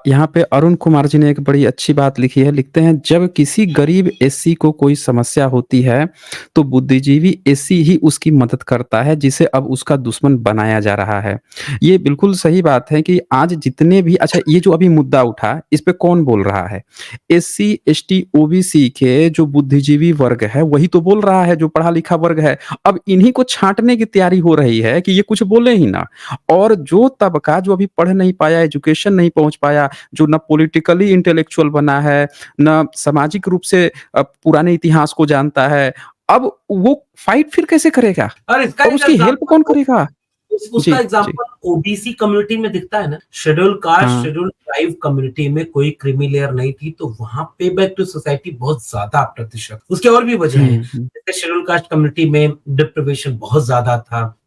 यहाँ पे अरुण कुमार जी ने एक बड़ी अच्छी बात लिखी है, लिखते हैं जब किसी गरीब एससी को कोई समस्या होती है तो बुद्धिजीवी एससी ही उसकी मदद करता है, जिसे अब उसका दुश्मन बनाया जा रहा है। ये बिल्कुल सही बात है कि आज जितने भी, अच्छा ये जो अभी मुद्दा उठा इस पे कौन बोल रहा है? एससी एसटी ओबीसी के जो बुद्धिजीवी वर्ग है वही तो बोल रहा है, जो पढ़ा लिखा वर्ग है। अब इन्हीं को छांटने की तैयारी हो रही है कि ये कुछ बोले ही ना, और जो तबका जो अभी पढ़ नहीं पाया, एजुकेशन नहीं पहुंच पाया, जो न पॉलिटिकली इंटेलेक्चुअल बना है, न सामाजिक रूप से पुराने इतिहास को जानता है, अब वो फाइट फिर कैसे करेगा? और उसकी हेल्प कौन करेगा? उसका एग्जांपल ओबीसी कम्युनिटी में दिखता है ना, schedule caste schedule tribe community में कोई क्रीमी लेयर नहीं थी, तो वहां पे बैक टू सोसाइटी बहुत ज्यादा प्रतिशत। उसके और भी वजह है, जैसे शेड्यूल कास्ट कम्युनिटी में डिप्रिवेशन बहुत ज्यादा था,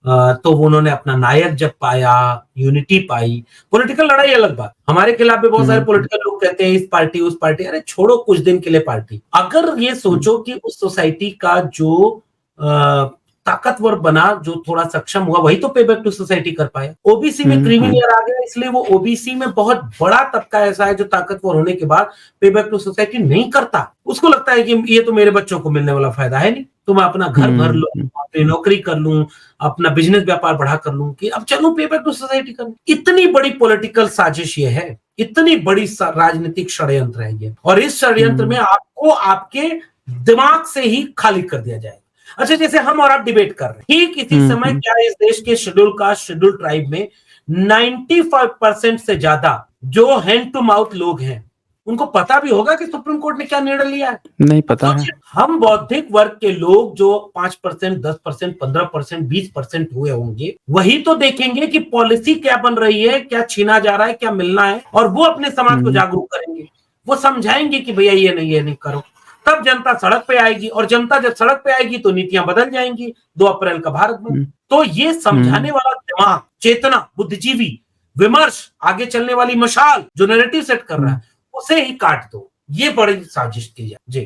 तो उन्होंने अपना नायक जब पाया, यूनिटी पाई। पॉलिटिकल लड़ाई अलग बात, हमारे खिलाफ भी बहुत सारे पॉलिटिकल लोग कहते हैं इस पार्टी उस पार्टी, अरे छोड़ो कुछ दिन के लिए पार्टी। अगर ये सोचो कि उस सोसाइटी का जो ताकतवर बना, जो थोड़ा सक्षम हुआ, वही तो पे बैक टू सोसाइटी कर पाया। ओबीसी में हम्म, क्रीमिलियर आ गया, इसलिए वो ओबीसी में बहुत बड़ा तबका ऐसा है जो ताकतवर होने के बाद पे बैक टू सोसाइटी नहीं करता। उसको लगता है कि ये तो मेरे बच्चों को मिलने वाला फायदा है नहीं, तो मैं अपना घर भर लूं, अपनी नौकरी कर लूं, अपना बिजनेस व्यापार बढ़ा कर लूं, कि अब चलूं पे बैक टू सोसाइटी करने। इतनी बड़ी पॉलिटिकल साजिश ये है, इतनी बड़ी राजनीतिक षड्यंत्र है ये, और इस षड्यंत्र में आपको आपके दिमाग से ही खाली कर दिया जाएगा। अच्छा, जैसे हम और आप डिबेट कर रहे हैं, ठीक इसी समय क्या इस देश के शेड्यूल कास्ट, शेड्यूल ट्राइब में 95% से ज्यादा जो हैंड टू माउथ लोग हैं, उनको पता भी होगा कि सुप्रीम कोर्ट ने क्या निर्णय लिया है? नहीं पता है। हम बौद्धिक वर्ग के लोग जो 5%, 10%, 15%, 20% हुए होंगे, वही तो देखेंगे कि पॉलिसी क्या बन रही है, क्या छीना जा रहा है, क्या मिलना है, और वो अपने समाज को जागरूक करेंगे। वो समझाएंगे कि भैया ये नहीं करो। तब जनता सड़क पे आएगी, और जनता जब सड़क पे आएगी तो नीतियां बदल जाएंगी। 2 अप्रैल का भारत बंद। तो ये समझाने वाला दिमाग, चेतना, बुद्धिजीवी, विमर्श, आगे चलने वाली मशाल जो नैरेटिव सेट कर रहा है, उसे ही काट दो। ये बड़ी साजिश की जाए। जी,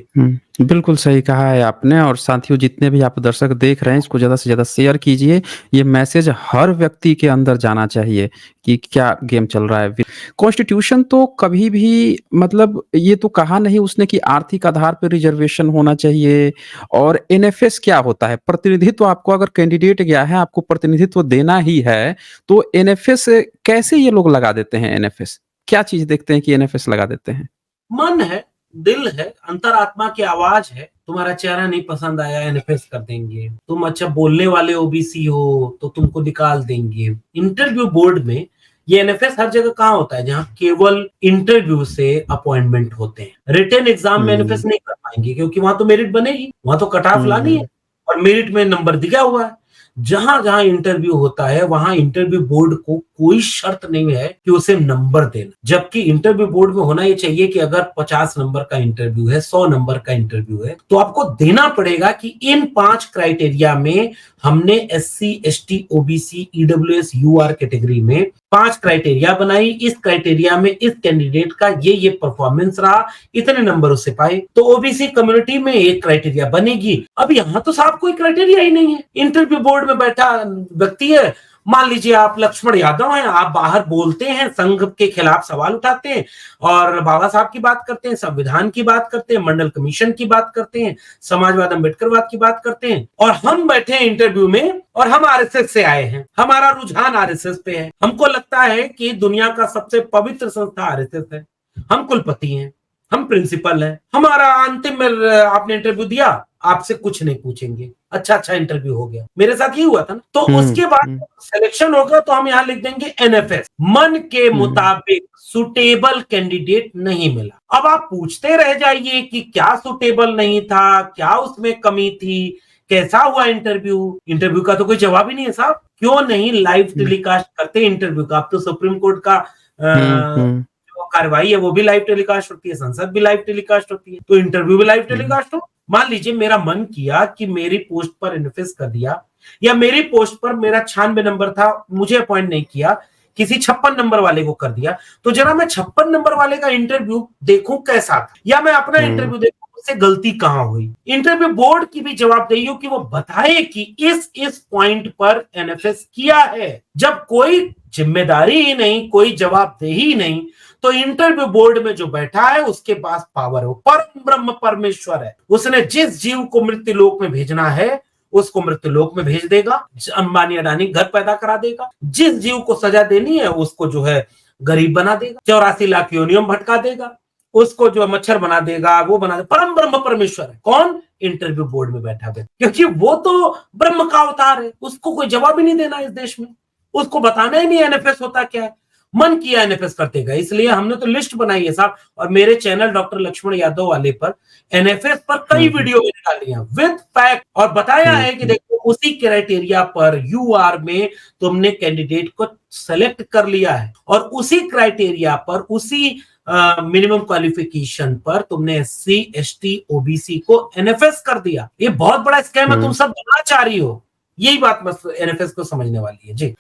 बिल्कुल सही कहा है आपने। और साथियों, जितने भी आप दर्शक देख रहे हैं, इसको ज़्यादा से ज़्यादा शेयर कीजिए। ये मैसेज हर व्यक्ति के अंदर जाना चाहिए कि क्या गेम चल रहा है। कॉन्स्टिट्यूशन तो कभी भी, मतलब ये तो कहा नहीं उसने कि आर्थिक आधार पर रिजर्वेशन होना चाहिए। और एनएफएस क्या होता है? प्रतिनिधित्व। आपको अगर कैंडिडेट गया है, आपको प्रतिनिधित्व देना ही है, तो एनएफएस कैसे ये लोग लगा देते हैं? एनएफएस क्या चीज़ देखते हैं कि एनएफएस लगा देते हैं? मन है, दिल है, अंतरात्मा की आवाज है। तुम्हारा चेहरा नहीं पसंद आया, एनएफएस कर देंगे। तुम अच्छा बोलने वाले ओबीसी हो तो तुमको निकाल देंगे। इंटरव्यू बोर्ड में ये एनएफएस हर जगह कहाँ होता है? जहाँ केवल इंटरव्यू से अपॉइंटमेंट होते हैं। रिटन एग्जाम में एनएफएस नहीं कर पाएंगे, क्योंकि वहां तो मेरिट बनेगी, वहां तो कट ऑफ लानी है, और मेरिट में नंबर दिया हुआ है। जहां जहां इंटरव्यू होता है, वहां इंटरव्यू बोर्ड को कोई शर्त नहीं है कि उसे नंबर देना। जबकि इंटरव्यू बोर्ड में होना ये चाहिए कि अगर 50 नंबर का इंटरव्यू है, 100 नंबर का इंटरव्यू है, तो आपको देना पड़ेगा कि इन 5 क्राइटेरिया में हमने SC, ST, OBC, EWS, UR category में 5 क्राइटेरिया बनाई। इस क्राइटेरिया में इस कैंडिडेट का ये परफॉर्मेंस रहा, इतने नंबर उसे पाए, तो ओबीसी कम्युनिटी में एक क्राइटेरिया बनेगी। अब यहाँ तो साहब कोई क्राइटेरिया ही नहीं है। इंटरव्यू बोर्ड में बैठा व्यक्ति है, मान लीजिए आप लक्ष्मण यादव हैं, आप बाहर बोलते हैं, संघ के खिलाफ सवाल उठाते हैं, और बाबा साहब की बात करते हैं, संविधान की बात करते हैं, मंडल कमीशन की बात करते हैं, समाजवाद अम्बेडकरवाद की बात करते हैं, और हम बैठे हैं इंटरव्यू में, और हम आरएसएस से आए हैं, हमारा रुझान आरएसएस पे है। हमको लगता है कि दुनिया का सबसे पवित्र संस्था आरएसएस है। हम कुलपति हैं, हम प्रिंसिपल हैं, हमारा अंतिम में आपने इंटरव्यू दिया, आपसे कुछ नहीं पूछेंगे। अच्छा इंटरव्यू हो गया, मेरे साथ ये हुआ था ना। तो उसके बाद सिलेक्शन होगा तो हम यहाँ लिख देंगे एनएफएस, मन के मुताबिक सुटेबल कैंडिडेट नहीं मिला। अब आप पूछते रह जाइए कि क्या सुटेबल नहीं था, क्या उसमें कमी थी, कैसा हुआ इंटरव्यू का तो कोई जवाब ही नहीं है साहब। क्यों नहीं लाइव टेलीकास्ट करते इंटरव्यू का? अब तो सुप्रीम कोर्ट का जो कार्रवाई है वो भी लाइव टेलीकास्ट होती है, संसद भी लाइव टेलीकास्ट होती है, तो इंटरव्यू भी लाइव टेलीकास्ट हो। मान लीजिए मेरा मन किया कि मेरी पोस्ट पर एनएफएस कर दिया, या मेरी पोस्ट पर मेरा 96 नंबर था, मुझे अपॉइंट नहीं किया, किसी 56 नंबर वाले को कर दिया, तो जरा मैं 56 नंबर वाले का इंटरव्यू देखूं कैसा था, या मैं अपना इंटरव्यू देखूं उससे गलती कहां हुई। इंटरव्यू बोर्ड की भी जवाबदेही हो कि वो बताए कि इस पॉइंट पर एनएफएस किया है। जब कोई जिम्मेदारी ही नहीं, कोई जवाबदेही ही नहीं, तो इंटरव्यू बोर्ड में जो बैठा है उसके पास पावर हो, परम ब्रह्म परमेश्वर है। उसने जिस जीव को मृत्यु लोक में भेजना है उसको मृत्यु लोक में भेज देगा, अंबानी अडानी घर पैदा करा देगा। जिस जीव को सजा देनी है उसको जो है गरीब बना देगा, 84 लाख योनियम भटका देगा, उसको जो मच्छर बना देगा, वो बना देगा। परम ब्रह्म परमेश्वर है कौन? इंटरव्यू बोर्ड में बैठा है, क्योंकि वो तो ब्रह्म का अवतार है, उसको कोई जवाब ही नहीं देना इस देश में, उसको बताना ही नहीं एनएफएस होता क्या है। मन किया एनएफएस करते गए, इसलिए हमने तो लिस्ट बनाई है साहब, और मेरे चैनल डॉक्टर लक्ष्मण यादव वाले पर एनएफएस पर कई वीडियो निकाली हैं विद फैक्ट, और बताया है कि देखो उसी क्राइटेरिया पर यूआर में तुमने कैंडिडेट को सेलेक्ट कर लिया है, और उसी क्राइटेरिया पर, उसी मिनिमम क्वालिफिकेशन पर तुमने एससी, एसटी, ओबीसी को एनएफएस कर दिया। ये बहुत बड़ा स्कैम है, तुम सब जानना चाह रही हो, यही बात बस एनएफएस को समझने वाली है। जी।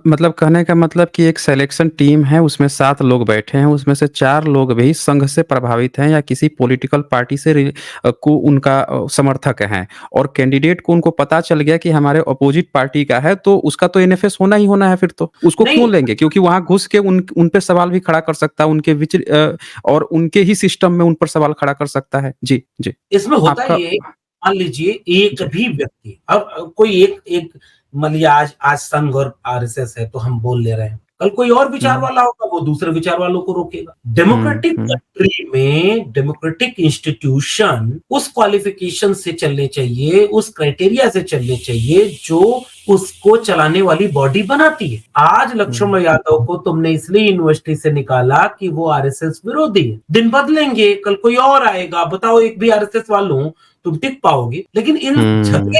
मतलब कहने का मतलब कि एक सिलेक्शन टीम है, उसमें 7 लोग बैठे हैं, उसमें से 4 लोग भी संघ से प्रभावित हैं या किसी पॉलिटिकल पार्टी से को उनका समर्थक हैं और कैंडिडेट को उनको पता चल गया कि हमारे अपोजिट पार्टी का है, तो उसका तो एनएफएस होना ही होना है फिर तो। उसको नहीं, क्यों लेंगे? क्योंकि वहाँ घुस के उन पे सवाल भी खड़ा कर सकता है, और उनके ही सिस्टम में उन पर सवाल खड़ा कर सकता है। जी, जी। इसमें होता आपका ये है, मान लीजिए एक जी। भी व्यक्ति अब कोई एक एक मान लीजिए आज संघ और आरएसएस है तो हम बोल ले रहे हैं। कल कोई और विचार हुँ, वाला होगा, वो दूसरे विचार वालों को रोकेगा। हुँ, डेमोक्रेटिक हुँ, कंट्री में डेमोक्रेटिक इंस्टीट्यूशन उस क्वालिफिकेशन से चलने चाहिए, उस क्राइटेरिया से चलने चाहिए जो उसको चलाने वाली बॉडी बनाती है। आज हुँ, लक्ष्मण यादव को तुमने इसलिए यूनिवर्सिटी से निकाला कि वो आरएसएस विरोधी है। दिन बदलेंगे, कल कोई और आएगा, बताओ एक भी आरएसएस वालों तुम टिक पाओगे? लेकिन इन हुँ, झगड़े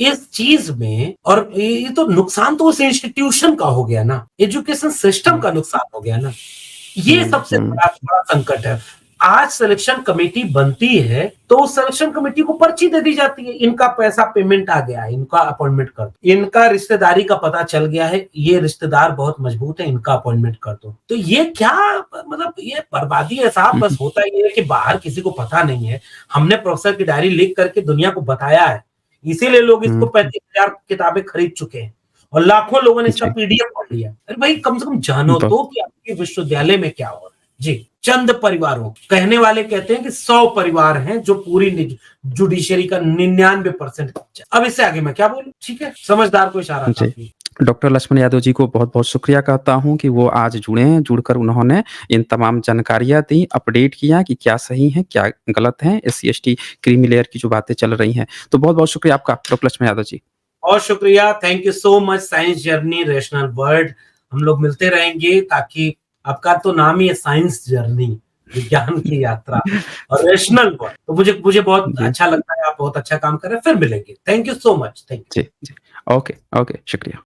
इस चीज में और ये तो नुकसान तो उस इंस्टीट्यूशन का हो गया ना, एजुकेशन सिस्टम हुँ, का नुकसान हो गया ना। ये हुँ, सबसे हुँ। बड़ा संकट है। आज सिलेक्शन कमेटी बनती है तो उस सिलेक्शन कमेटी को पर्ची दे दी जाती है, इनका पैसा पेमेंट आ गया है, इनका अपॉइंटमेंट कर दो, इनका रिश्तेदारी का पता चल गया है, ये रिश्तेदार बहुत मजबूत है, इनका अपॉइंटमेंट कर दो। तो ये क्या मतलब ये बर्बादी है साहब। हुँ, बस हुँ। होता ये है कि बाहर किसी को पता नहीं है, हमने प्रोफेसर की डायरी लिख करके दुनिया को बताया है, इसीलिए लोग इसको हुँ, 35,000 किताबें खरीद चुके हैं और लाखों लोगों ने इसका जी, पीडीएफ पढ़ लिया। अरे भाई कम से कम जानो ब तो कि आपके विश्वविद्यालय में क्या हो रहा है। जी, चंद परिवारों कहने वाले कहते हैं कि 100 परिवार हैं जो पूरी जुडिशरी का 99% कब्जा। अब इससे आगे मैं क्या बोलूं? ठीक है, समझदार को इशारा जी। काफी। डॉक्टर लक्ष्मण यादव जी को बहुत-बहुत शुक्रिया कहता हूँ कि वो आज जुड़े हैं, जुड़कर उन्होंने इन तमाम जानकारियाँ दी, अपडेट किया कि क्या सही है, क्या गलत है, एससी-एसटी क्रीमी लेयर की जो बातें चल रही हैं। तो बहुत-बहुत शुक्रिया आपका डॉक्टर लक्ष्मण यादव जी। बहुत शुक्रिया, thank you so much. Science journey rational world, हम लोग मिलते रहेंगे ताकि आपका तो नाम ही है साइंस जर्नी, विज्ञान की यात्रा और रैशनल वर्ल्ड। तो मुझे मुझे बहुत जी, अच्छा लगता है, आप बहुत अच्छा काम कर रहे हैं। फिर मिलेंगे। Thank you so much. Thank you. जी, जी। ओके, ओके, शुक्रिया।